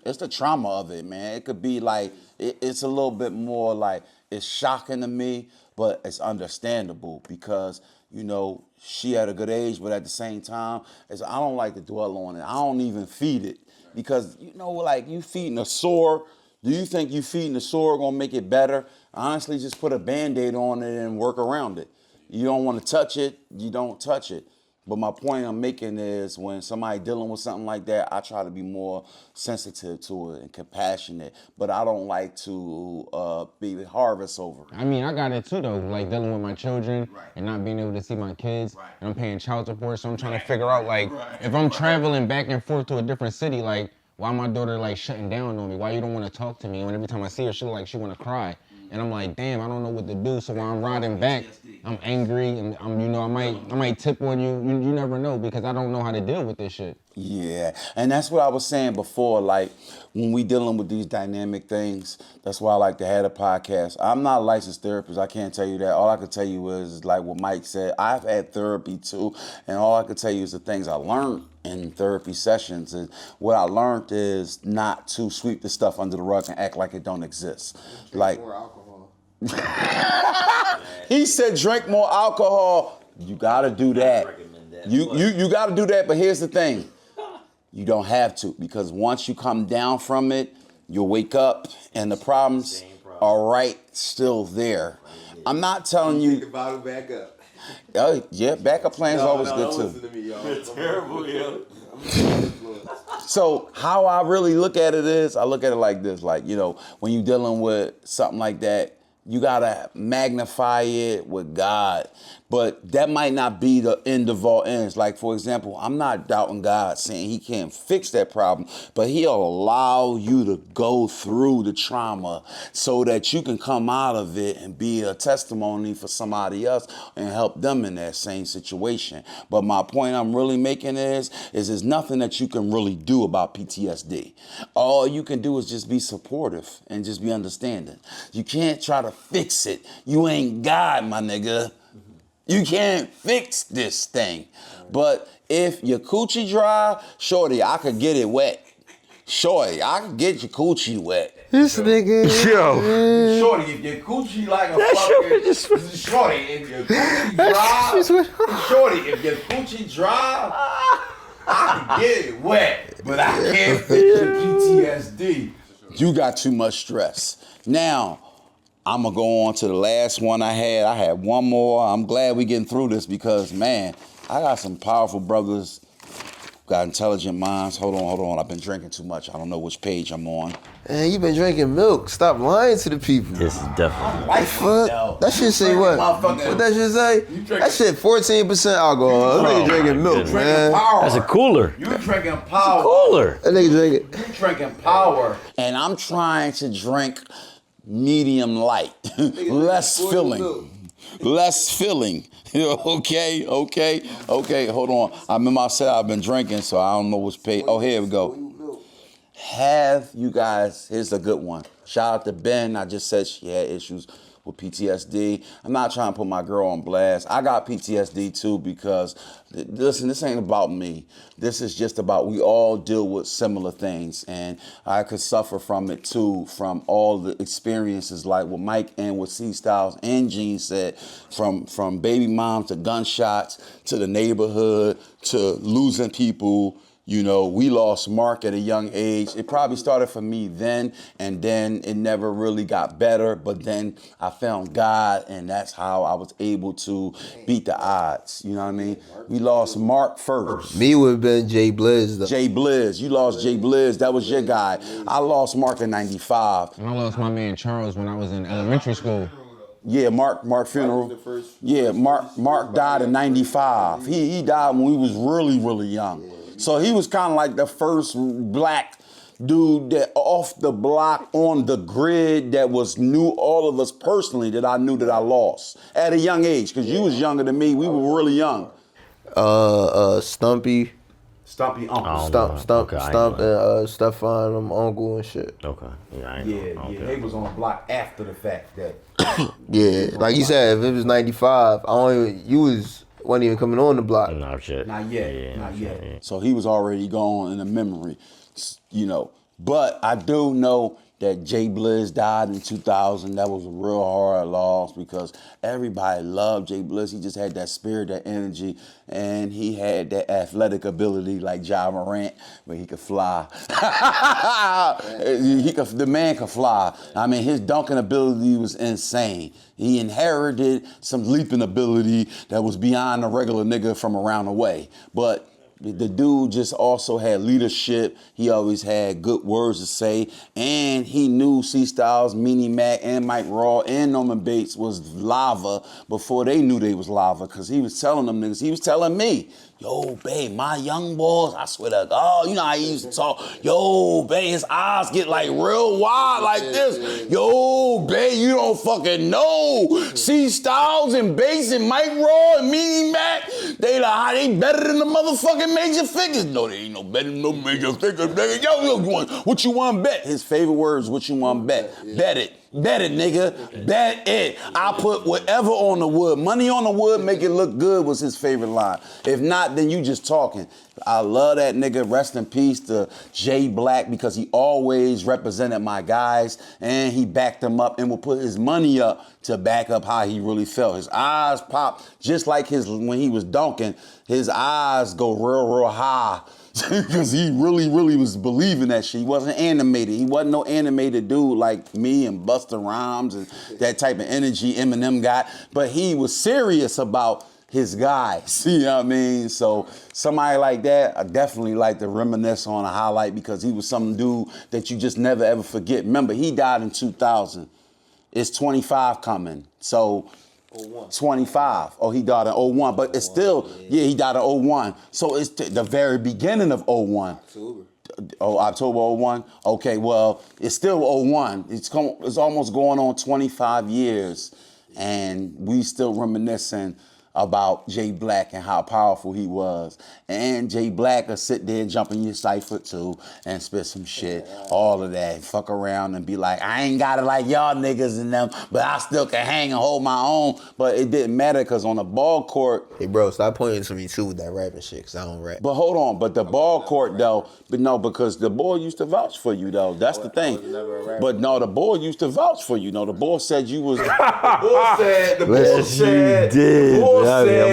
It's the trauma of it, man. It could be like, it's a little bit more like, it's shocking to me, but it's understandable because you know, she at a good age, but at the same time, I don't like to dwell on it. I don't even feed it because, you know, like you feeding a sore. Do you think you feeding a sore gonna make it better? Honestly, just put a Band-Aid on it and work around it. You don't want to touch it, you don't touch it. But my point I'm making is when somebody dealing with something like that, I try to be more sensitive to it and compassionate. But I don't like to be harvest over. I mean, I got it too though, like dealing with my children and not being able to see my kids. And I'm paying child support, so I'm trying to figure out like if I'm traveling back and forth to a different city, like why my daughter like shutting down on me? Why you don't want to talk to me? And every time I see her, she look like she want to cry. And I'm like, damn, I don't know what to do. So while I'm riding back, I'm angry, and you know, I might tip on you. You never know because I don't know how to deal with this shit. Yeah, and that's what I was saying before. Like when we dealing with these dynamic things, that's why I like to have a podcast. I'm not a licensed therapist. I can't tell you that. All I can tell you is like what Mike said. I've had therapy too, and all I can tell you is the things I learned in therapy sessions. And what I learned is not to sweep the stuff under the rug and act like it don't exist. Like more alcohol. he said, drink more alcohol. You gotta do that. You gotta do that. But here's the thing. You don't have to, because once you come down from it, you'll wake up and the problems are right still there. I'm not telling you. Think about it, back up. Oh, yeah, backup plan's always good too. Listen to me, y'all. It's terrible, yo. So how I really look at it is, I look at it like this, like, you know, when you're dealing with something like that, you gotta magnify it with God. But that might not be the end of all ends. Like, for example, I'm not doubting God saying he can't fix that problem, but he'll allow you to go through the trauma so that you can come out of it and be a testimony for somebody else and help them in that same situation. But my point I'm really making is there's nothing that you can really do about PTSD. All you can do is just be supportive and just be understanding. You can't try to fix it. You ain't God, my nigga. You can't fix this thing. But if your coochie dry, shorty, I could get it wet. Shorty, I could get your coochie wet. This nigga. Yo. Shorty, if your coochie like a fucking... Shorty, if your coochie dry... Shorty, if your coochie dry, I can get it wet. But I can't fix your PTSD. You got too much stress. Now, I'm going to go on to the last one I had. I had one more. I'm glad we getting through this because, man, I got some powerful brothers, got intelligent minds. Hold on. I've been drinking too much. I don't know which page I'm on. Man, you been drinking milk. Stop lying to the people. This is definitely. Like Fuck. That shit say what? What that shit say? That shit 14% alcohol. That nigga drinking milk, man. That's a cooler. You drinking power. Cooler. That nigga drinking. You drinking power. And I'm trying to drink medium light, less filling. Less filling. Okay. Hold on. I'm in my set. I've been drinking, so I don't know which page. Oh, here we go. Have you guys, here's a good one. Shout out to Ben. I just said she had issues with PTSD. I'm not trying to put my girl on blast. I got PTSD too because, listen, this ain't about me. This is just about we all deal with similar things, and I could suffer from it too, from all the experiences like what Mike and what C Stylez and Gene said, from baby moms to gunshots to the neighborhood to losing people. You know, we lost Mark at a young age. It probably started for me then, and then it never really got better. But then I found God, and that's how I was able to beat the odds. You know what I mean? We lost Mark first. Me would have been Jay Blizz, though. Jay Blizz. You lost Jay Blizz. That was your guy. I lost Mark in 95. And I lost my man Charles when I was in elementary school. Yeah, Mark funeral. Yeah, Mark died in 95. He died when we was really young. So he was kind of like the first black dude that off the block on the grid that knew all of us personally that I knew that I lost at a young age, because you was younger than me. We were really young. Stumpy. Stumpy uncle. Stump, and Stefan, uncle and shit. Okay. Yeah, I Yeah, they was on the block after the fact that. Yeah, like you said, if it was 95, you wasn't even coming on the block. No shit. Not yet. Yeah, Not yet. So he was already gone in the memory, you know. But I do know that Jay Blizz died in 2000. That was a real hard loss because everybody loved Jay Blizz. He just had that spirit, that energy, and he had that athletic ability like Ja Morant, where he could fly. The man could fly. I mean, his dunking ability was insane. He inherited some leaping ability that was beyond a regular nigga from around the way. But the dude just also had leadership. He always had good words to say. And he knew C Stylez, Meanie Mac, and Mike Raw, and Norman Bates was lava before they knew they was lava. Because he was telling them niggas, he was telling me, yo, babe, my young boys, I swear to God, you know how he used to talk. Yo, babe, his eyes get like real wide like this. Yo, babe, you don't fucking know. C Stylez and Bates and Mike Raw and Meanie Mac, they better than the motherfucking major figures. No, they ain't no better than no major figures. Nigga. Yo, what you want to bet? His favorite words, what you want to bet? Bet it. Bet it, nigga. Bet it. I put whatever on the wood. Money on the wood, make it look good was his favorite line. If not, then you just talking. I love that nigga. Rest in peace to Jay Black because he always represented my guys and he backed them up and would put his money up to back up how he really felt. His eyes pop just like when he was dunking. His eyes go real high. Because he really was believing that shit. He wasn't animated. He wasn't no animated dude like me and Busta Rhymes and that type of energy Eminem got. But he was serious about his guys. You know what I mean? So somebody like that, I definitely like to reminisce on a highlight because he was some dude that you just never ever forget. Remember, he died in 2000. It's 25 coming. So 25. Oh, he died in 01. But it's still, he died in 01. So it's the very beginning of 01. October 01? Okay, well, it's still 01. It's almost going on 25 years. And we still reminiscing about Jay Black and how powerful he was. And Jay Black will sit there and jump in your cipher too and spit some shit, all of that. Fuck around and be like, I ain't got it like y'all niggas and them, but I still can hang and hold my own. But it didn't matter because on the ball court. Hey bro, stop pointing to me too with that rapping shit because I don't rap. But hold on, but the ball court though, but no, because the boy used to vouch for you though. That's the thing. But no, the boy used to vouch for you. No, the boy said you was. The boy said you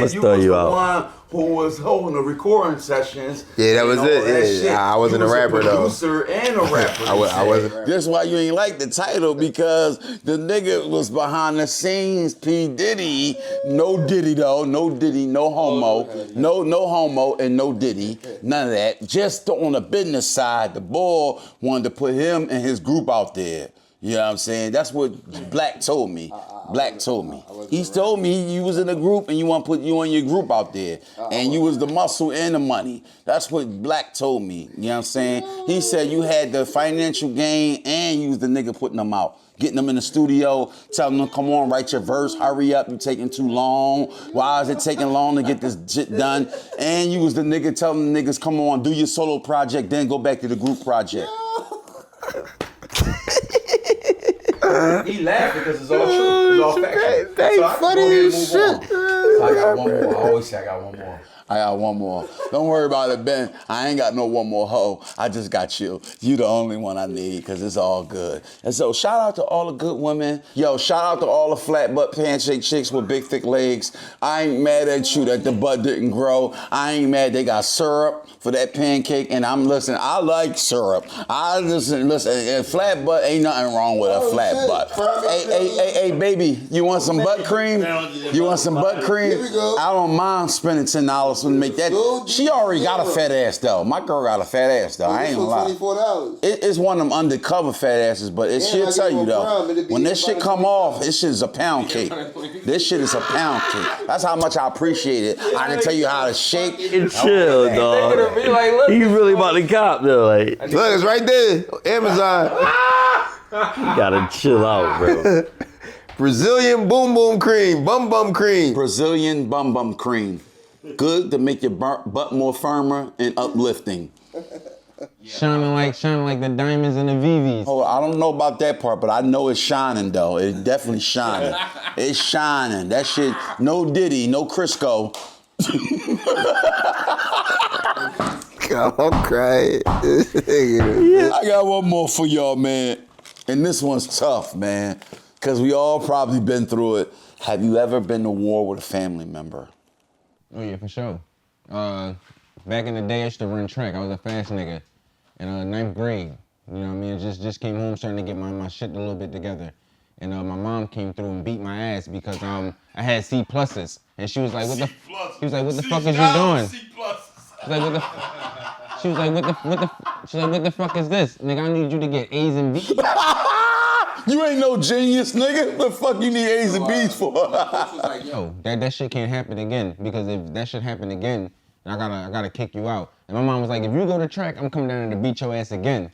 was the one who was holding the recording sessions. Yeah, that was it. Yeah, I wasn't a rapper though. Producer and a rapper. I wasn't. That's why you ain't like the title because the nigga was behind the scenes. P Diddy, no Diddy though, no Diddy, no homo, no homo and no Diddy, none of that. Just on the business side, the boy wanted to put him and his group out there. You know what I'm saying? That's what Black told me. Black told me. He told me you was in a group and you want to put you and your group out there. And you was the muscle and the money. That's what Black told me. You know what I'm saying? He said you had the financial gain and you was the nigga putting them out. Getting them in the studio, telling them, come on, write your verse, hurry up, you taking too long. Why is it taking long to get this shit done? And you was the nigga telling the niggas, come on, do your solo project, then go back to the group project. He laughed because it's all true. It's all factual. They funny as shit. So I got one more. I always say I got one more. I got one more. Don't worry about it, Ben. I ain't got no one more hoe. I just got you. You the only one I need because it's all good. And so shout out to all the good women. Yo, shout out to all the flat butt pancake chicks with big thick legs. I ain't mad at you that the butt didn't grow. I ain't mad they got syrup for that pancake. And I like syrup. Listen, flat butt ain't nothing wrong with a flat butt. Hey, baby, you want some butt cream? You want some butt cream? Here we go. I don't mind spending $10 to make that. She already got a fat ass though. My girl got a fat ass though. I ain't gonna lie. $24. It's one of them undercover fat asses, but it should tell you though. When this shit come off, this shit is a pound cake. This shit is a pound cake. That's how much I appreciate it. I can tell you how to shake. Chill, dog. You really about to cop though, like. Look, it's right there. Amazon. You gotta chill out, bro. Brazilian boom cream, bum cream. Brazilian bum cream. Good to make your butt more firmer and uplifting. Shining like the diamonds in the VVs. Oh, I don't know about that part, but I know it's shining though. It's definitely shining. It's shining. That shit, no Diddy, no Crisco. God, I'm crying. I got one more for y'all, man. And this one's tough, man, because we all probably been through it. Have you ever been to war with a family member? Oh yeah, for sure. Back in the day, I used to run track. I was a fast nigga in 9th grade. You know what I mean? Just came home starting to get my shit a little bit together. And my mom came through and beat my ass because I had C pluses. And she was like, what the fuck is you doing? She was like, what the fuck is this? Nigga, I need you to get A's and B's. You ain't no genius, nigga. What the fuck you need A's and B's for? Yo, that shit can't happen again, because if that shit happen again, I gotta kick you out. And my mom was like, if you go to track, I'm coming down there to beat your ass again.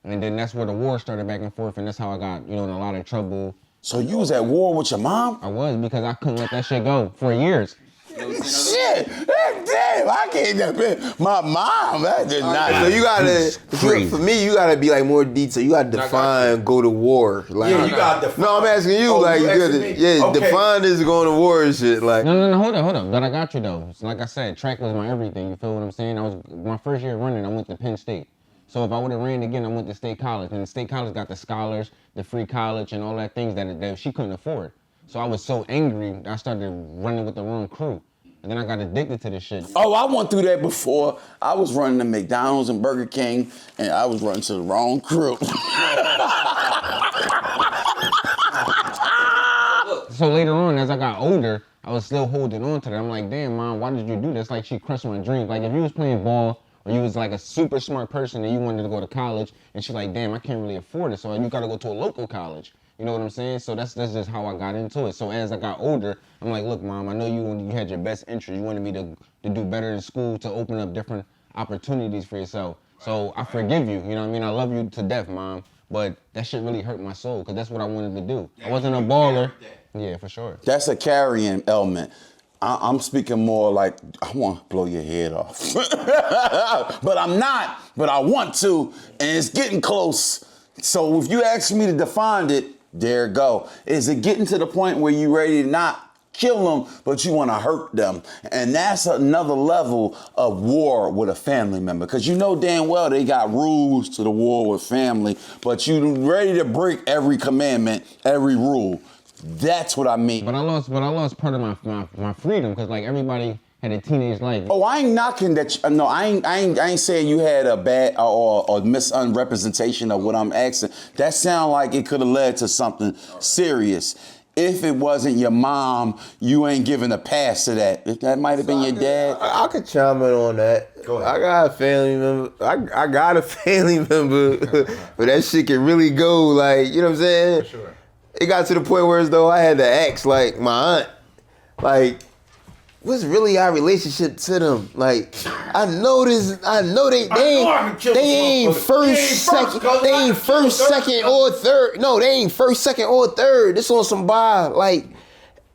And then that's where the war started back and forth, and that's how I got, in a lot of trouble. So you was at war with your mom? I was, because I couldn't let that shit go for years. Shit! Damn, I can't have been my mom. That did not. So you gotta, for me, you gotta be like more detailed. You gotta define go to war. Like, Yeah, you gotta define. No, I'm asking you. Like, you gotta, define this going to war and shit. Like, No, hold up. But I got you though. So like I said, track was my everything. You feel what I'm saying? I was my first year running. I went to Penn State. So if I would have ran again, I went to State College, and the State College got the scholars, the free college, and all that things that she couldn't afford. So I was so angry, I started running with the wrong crew. And then I got addicted to this shit. Oh, I went through that before. I was running to McDonald's and Burger King, and I was running to the wrong crew. So later on, as I got older, I was still holding on to that. I'm like, damn, Mom, why did you do this? Like, she crushed my dreams. Like, if you was playing ball, or you was like a super smart person and you wanted to go to college, and she's like, damn, I can't really afford it, so you gotta go to a local college. You know what I'm saying? So that's just how I got into it. So as I got older, I'm like, look, Mom, I know you had your best interest. You wanted me to do better in school, to open up different opportunities for yourself. So I forgive you, you know what I mean? I love you to death, Mom. But that shit really hurt my soul, because that's what I wanted to do. I wasn't a baller. Yeah, for sure. That's a carrying element. I'm speaking more like, I want to blow your head off. But I'm not, but I want to, and it's getting close. So if you ask me to define it, there it go. Is it getting to the point where you ready to not kill them, but you want to hurt them? And that's another level of war with a family member. Because you know damn well they got rules to the war with family, but you ready to break every commandment, every rule. That's what I mean. But I lost part of my freedom, because like everybody had a teenage life. Oh, I ain't knocking that. No, I ain't saying you had a bad or misrepresentation of what I'm asking. That sound like it could have led to something serious. If it wasn't your mom, you ain't giving a pass to that. If that might have been your dad. I could chime in on that. Go ahead. I got a family member. I got a family member, but that shit can really go, like, you know what I'm saying? For sure. It got to the point where as though I had to ask, like, my aunt, like, what's really our relationship to them? Like, I know they ain't first, second, or third. No, they ain't first, second, or third. This on some like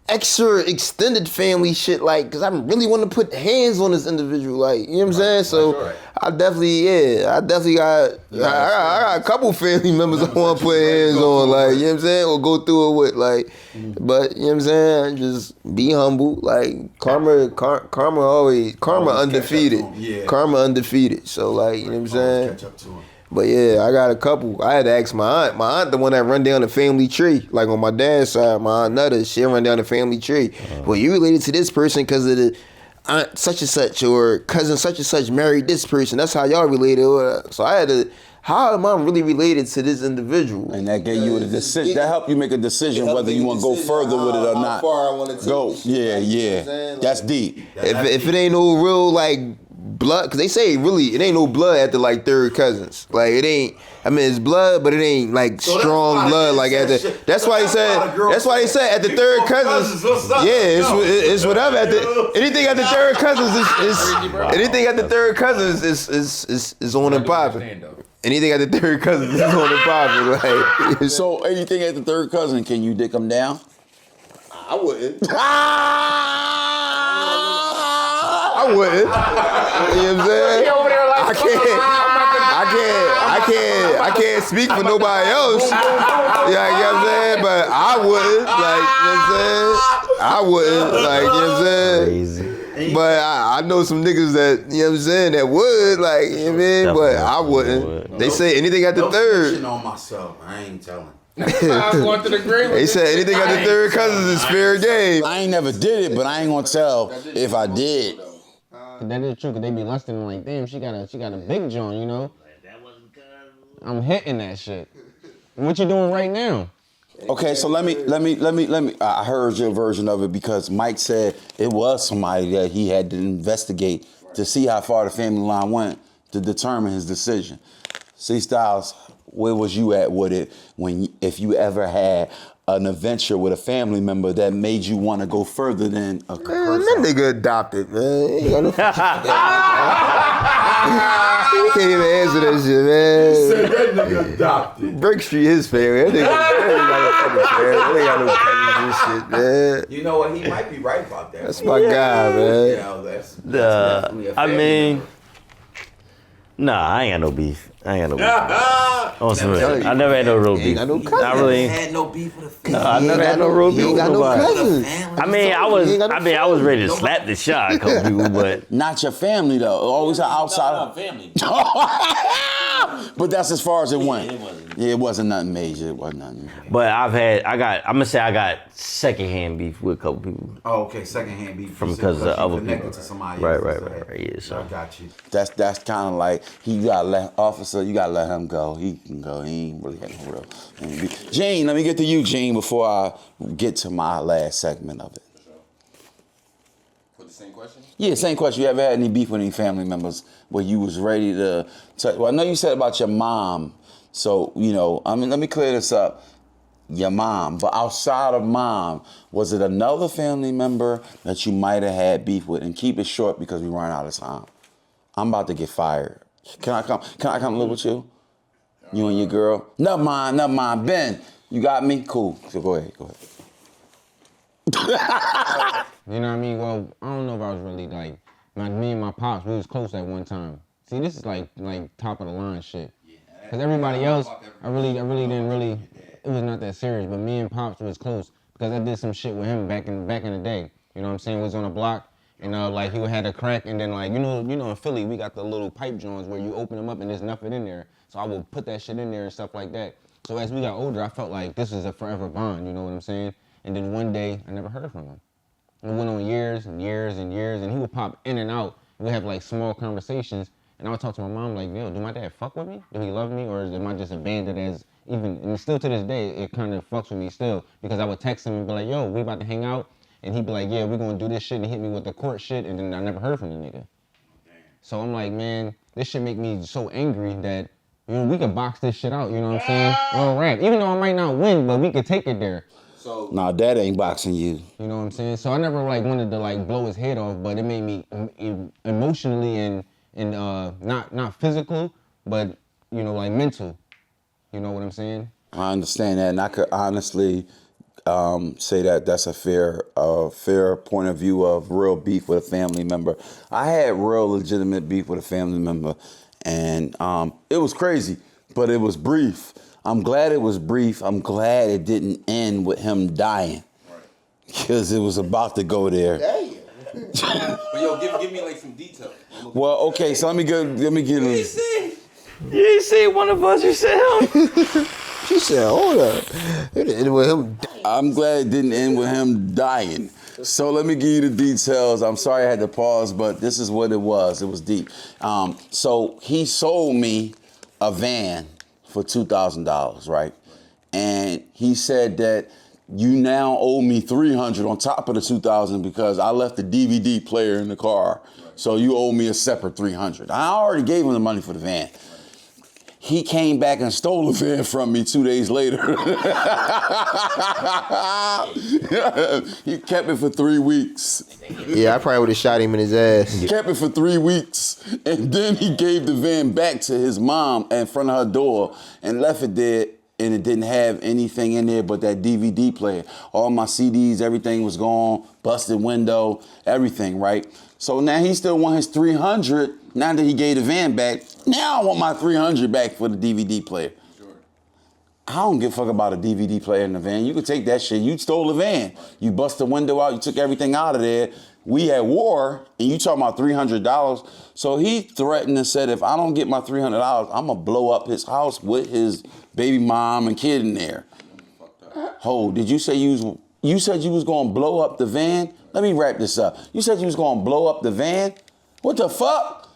extra extended family shit, like, cause I really want to put hands on this individual, like, you know what I'm saying? So right. I definitely got a couple family members I want to put hands on, like, you know what I'm saying, or go through it with, like, but you know what I'm saying, just be humble, like, karma undefeated, karma undefeated, so, like, you know what I'm saying. Catch up to him. But yeah, I got a couple. I had to ask my aunt. My aunt, the one that run down the family tree. Like on my dad's side, my aunt Nutter, she run down the family tree. Well, you related to this person because of the aunt such and such, or cousin such and such married this person. That's how y'all related. So I had to, how am I really related to this individual? And that gave you a decision. That helped you make a decision whether you want to go further with it or not. How far I want to go. Yeah, like, yeah. You know what I'm saying? That's deep. If it ain't no real, like, blood, because they say really it ain't no blood at the like third cousins. Like, it ain't, I mean, it's blood, but it ain't like strong blood like at the, that's why he said at the third cousins, it's whatever at the, anything at the third cousins is anything at the third cousins is on and popping. Anything at the third cousins is on and popping. Like, So anything at the third cousin, can you dick them down? I wouldn't. I wouldn't. You know what I'm saying? I can't speak for nobody else. Yeah, you know what I'm saying? But I wouldn't. Like, you know what I'm saying? I wouldn't. Like, you know what I'm saying? Crazy. But I know some niggas that, you know what I'm saying, that would, like, you know what I mean? But I wouldn't. They say anything at the third. snitching on myself. I ain't telling. I'm going to the grave. They said anything at the third cousins is fair game. I ain't never did it, but I ain't gonna tell if I did. That is true, cause they be lusting like, damn, she got a big joint, you know. I'm hitting that shit. What you doing right now? Okay, so let me. I heard your version of it because Mike said it was somebody that he had to investigate to see how far the family line went to determine his decision. See, Stylez, where was you at with it if you ever had an adventure with a family member that made you want to go further than a Man, person? that nigga adopted, man. He ain't got no He can't even answer that shit, man. Said that nigga adopted. Break Street his family. That nigga got no fucking family. That nigga got no cousins and shit, man. You know what? He might be right about that. That's my guy, man. You know, that's definitely a I family mean, member. nah, I ain't got no beef. I never had no real beef. got no cousins. I really ain't. Had no beef with a family. I never had no real beef He ain't with got no nobody. cousins. I mean, I was ready to slap the shit out of a couple people, but Not your family though. Always an outside. family. But that's as far as it went. it wasn't. Yeah, it wasn't nothing major. It wasn't nothing. I'm gonna say I got secondhand beef with a couple people. Oh, okay. Secondhand beef. From You said because of you other connected people. to somebody Right, else. right. Yeah, so. I got you. That's kind of like you gotta let officer. You gotta let him go. He can go. He ain't really had no real. Gene, let me get to you, Gene, before I get to my last segment of it. For the same question? Yeah, same question. You ever had any beef with any family members where you was ready to? Well, I know you said about your mom. So let me clear this up. Your mom, but outside of mom, was it another family member that you might have had beef with? And keep it short because we run out of time. I'm about to get fired. Can I come live with you? You and your girl? Never mind. Ben, you got me? Cool. So go ahead. You know what I mean? Well, I don't know if I was really like, me and my pops, we was close at one time. See, this is like top of the line shit. Cause everybody else, I really didn't really, it was not that serious, but me and pops was close because I did some shit with him back in the day. You know what I'm saying? We was on a block and like he had a crack and then like, you know in Philly, we got the little pipe joints where you open them up and there's nothing in there. So I would put that shit in there and stuff like that. So as we got older, I felt like this is a forever bond, you know what I'm saying? And then one day, I never heard from him. It went on years and years and years, and he would pop in and out. And we'd have like small conversations, and I would talk to my mom like, yo, do my dad fuck with me? Do he love me? Or am I just abandoned as even, and still to this day, it kind of fucks with me still, because I would text him and be like, yo, we about to hang out, and he'd be like, yeah, we gonna do this shit, and he hit me with the court shit, and then I never heard from the nigga. So I'm like, man, this shit make me so angry that, we could box this shit out, you know what I'm saying? Real rap. Even though I might not win, but we could take it there. So Nah, Dad ain't boxing you. You know what I'm saying? So I never like wanted to like blow his head off, but it made me emotionally and not physical, but like mental. You know what I'm saying? I understand that, and I could honestly say that that's a fair point of view of real beef with a family member. I had real legitimate beef with a family member, and it was crazy, but it was brief. I'm glad it was brief. I'm glad it didn't end with him dying, because it was about to go there. but yo, give me like some details. Well, okay, so let me give You ain't say one of us, you said him. She said, hold up. It ended with him. I'm glad it didn't end with him dying. So let me give you the details. I'm sorry I had to pause, but this is what it was. It was deep. So he sold me a van for $2,000, right? And he said that you now owe me $300 on top of the $2,000 because I left the DVD player in the car. So you owe me a separate $300. I already gave him the money for the van. He came back and stole the van from me 2 days later. He kept it for 3 weeks. Yeah, I probably would have shot him in his ass. He kept it for 3 weeks, and then he gave the van back to his mom in front of her door and left it there, and it didn't have anything in there but that DVD player. All my CDs, everything was gone, busted window, everything, right? So now he still want his $300 now that he gave the van back. Now I want my $300 back for the DVD player. Sure. I don't give a fuck about a DVD player in the van. You could take that shit. You stole the van. You bust the window out. You took everything out of there. We at war, and you talking about $300. So he threatened and said, if I don't get my $300, I'm going to blow up his house with his baby mom and kid in there. Ho, did you say you said you was going to blow up the van? Let me wrap this up. You said you was going to blow up the van? What the fuck?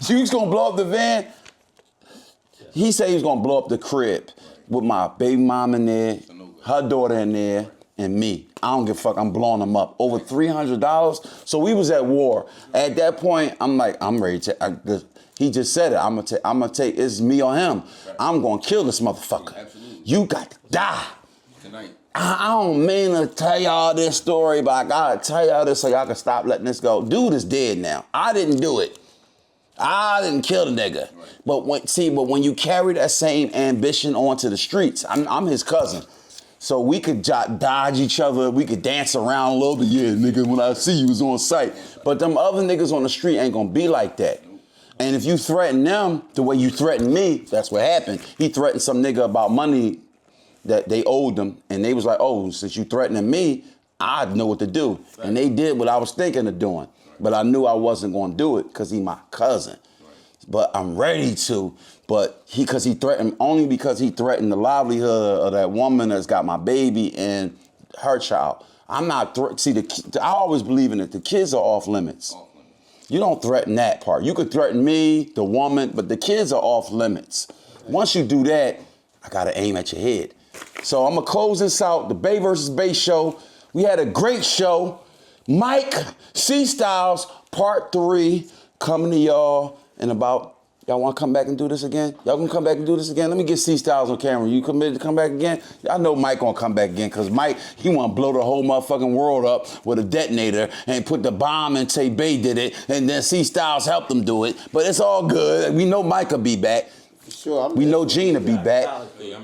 So you was going to blow up the van? He said he was going to blow up the crib with my baby mom in there, her daughter in there, and me. I don't give a fuck. I'm blowing them up. Over $300. So we was at war. At that point, I'm like, I'm ready to. He just said it. I'm gonna take. It's me or him. I'm gonna kill this motherfucker. Absolutely. You got to die. Tonight. I don't mean to tell y'all this story, but I gotta tell y'all this so y'all can stop letting this go. Dude is dead now. I didn't do it. I didn't kill the nigga. Right. But when you carry that same ambition onto the streets, I'm his cousin. So we could dodge each other. We could dance around a little bit. Yeah, nigga, when I see you, was on sight. But them other niggas on the street ain't gonna be like that. And if you threaten them the way you threatened me, that's what happened. He threatened some nigga about money that they owed them. And they was like, oh, since you threatening me, I know what to do. Right. And they did what I was thinking of doing. Right. But I knew I wasn't gonna do it because he my cousin. Right. But I'm ready to. But because he threatened the livelihood of that woman that's got my baby and her child. I'm not, I always believe in it. The kids are off limits. You don't threaten that part. You could threaten me, the woman, but the kids are off limits. Once you do that, I gotta aim at your head. So I'm gonna close this out, the Bay versus Bay show. We had a great show. Mike, C Stylez, Part 3, coming to y'all in about. Y'all want to come back and do this again? Y'all gonna come back and do this again? Let me get C Stylez on camera. You committed to come back again? I know Mike gonna come back again because Mike, he want to blow the whole motherfucking world up with a detonator and put the bomb and say Bay did it and then C Stylez helped him do it. But it's all good. We know Mike will be back. Sure, we know Gene will be back.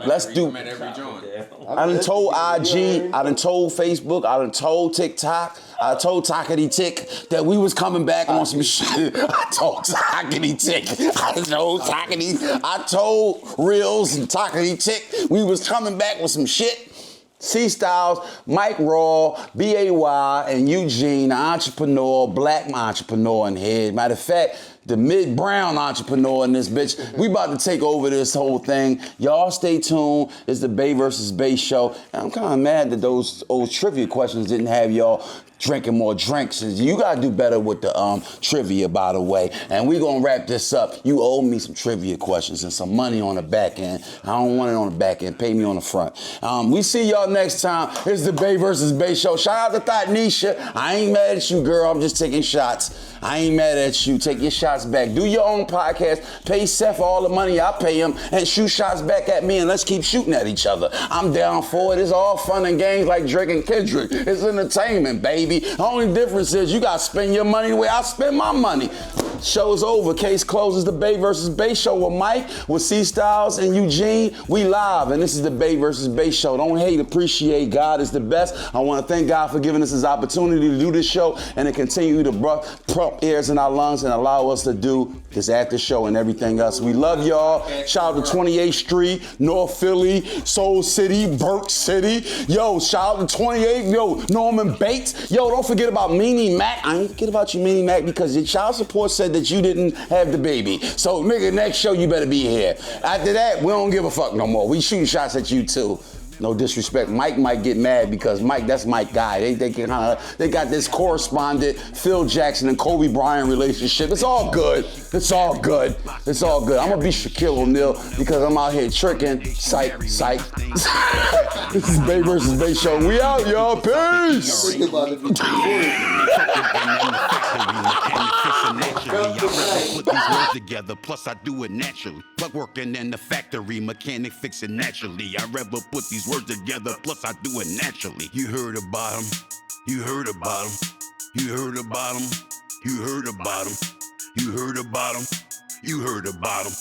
Let's do. I done told IG, I done told Facebook, I done told TikTok, I told Takity Tick that we was coming back on some shit. I told Takity Tick, I told Reels and Takity Tick we was coming back with some shit. C Stylez, Mike Raw, BAY, and Eugene, the entrepreneur, black entrepreneur in here. Matter of fact, the mid-brown entrepreneur in this bitch. We about to take over this whole thing. Y'all stay tuned. It's the Bay versus Bay show. And I'm kind of mad that those old trivia questions didn't have y'all drinking more drinks. You gotta do better with the trivia, by the way. And we gonna wrap this up. You owe me some trivia questions and some money on the back end. I don't want it on the back end. Pay me on the front. We see y'all next time. It's the Bay versus Bay show. Shout out to Thought Nisha. I ain't mad at you, girl. I'm just taking shots. I ain't mad at you. Take your shots back. Do your own podcast. Pay Seth all the money I pay him and shoot shots back at me and let's keep shooting at each other. I'm down for it. It's all fun and games like Drake and Kendrick. It's entertainment, baby. The only difference is you gotta spend your money the way I spend my money. Show's over. Case closes. The Bay versus Bay show with Mike, with C Stylez and Eugene. We live, and this is the Bay versus Bay show. Don't hate, appreciate. God is the best. I want to thank God for giving us this opportunity to do this show and to continue to pump airs in our lungs and allow us to do this after show and everything else. We love y'all. Shout out to 28th Street, North Philly, Soul City, Burke City. Yo, shout out to 28th. Yo, Norman Bates. Yo, don't forget about Meanie Mac. I ain't forget about you, Meanie Mac, because your child support said that you didn't have the baby. So, nigga, next show you better be here. After that, we don't give a fuck no more. We shooting shots at you too. No disrespect. Mike might get mad because Mike, that's Mike guy. They got this correspondent Phil Jackson and Kobe Bryant relationship. It's all good. It's all good. It's all good. I'm gonna be Shaquille O'Neal because I'm out here tricking. Psych. This is Bay versus Bay show. We out, y'all. Peace. Put these words together, plus I do it naturally. Plug working in the factory, mechanic fixing naturally. I rather put these words together, plus I do it naturally. You heard about him, you heard about him, you heard about him, you heard about him, you heard about him, you heard about him,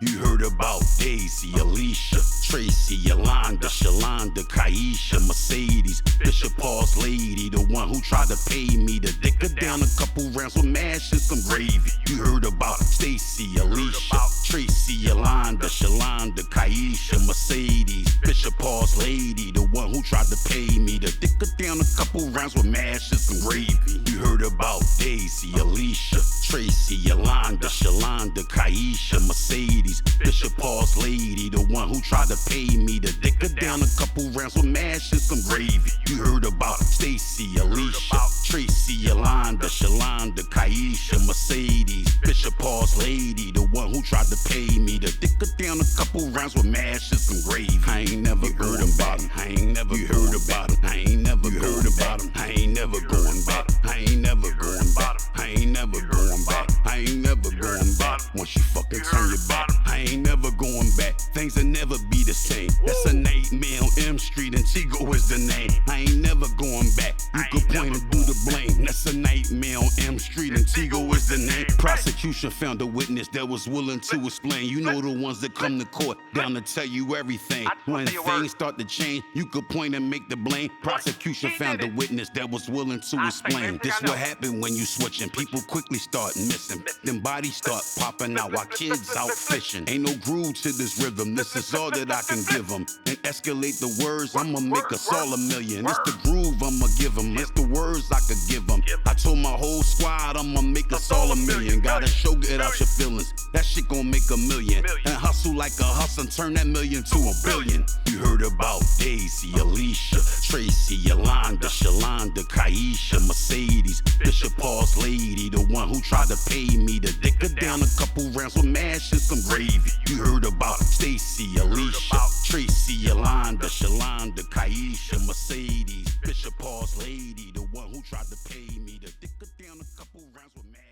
you heard about Daisy, Alicia, Tracy, Yolanda, Shalonda, Kaisha, Mercedes, Bishop Paul's lady, the one who tried to pay me to dick her down a couple rounds with mash and some gravy. You heard about Stacy, Alicia, Tracy, Yolanda, Shalonda, Kaisha, Mercedes, Bishop Paul's lady, the one who tried to pay me to dick her down a couple rounds with mash and some gravy. You heard about Daisy, Alicia, Tracy, Yolanda, Shalonda, Kaisha, Mercedes, Bishop Paul's lady, the one who tried to pay me to dick her down a couple rounds with mash and some gravy. You heard about Stacy, Alicia, Tracy, Yolanda, Shalonda, Kaisha, Mercedes, Bishop Paul's lady, the one who tried to pay me to dick her down a couple rounds with mash and some gravy. I ain't never going back. I ain't never heard about him. I ain't never heard about him. I ain't never going back. I ain't never going back. I ain't never going back. I ain't never going back. Once you fucking turn your back, I ain't never going back. Things will never be the same. That's a nightmare on M Street and Chigo is the name. I ain't never going back. You could point and do the blame. That's a nightmare on M Street and Chigo is the name. Prosecution found a witness that was willing to explain. You know the ones that come to court down to tell you everything. When things start to change, you could point and make the blame. Prosecution found a witness that was willing to explain. This what happened when you switching. People quickly start missing. Then bodies start popping out while kids out fishing. Ain't no groove to this rhythm. This is all that I can give them. And escalate the words, I'ma make us all a million. It's the groove I'ma give them. It's the words I could give them. I told my whole squad I'ma make us all a million. Gotta show, get out your feelings. That shit gon' make a million. And hustle like a hustle, turn that million to a billion. You heard about Daisy, Alicia, Tracy, Yolanda, Shalonda, Kaisha, Mercedes, Bishop Paul's lady, the one who tried to pay me to dick her down a couple rounds with mash and some gravy. You heard about Stacy, Alicia, Tracy, Yolanda, Shalonda, Kaisha, Mercedes, Bishop Paul's lady, the one who tried to pay me to dick her down a couple rounds with mash.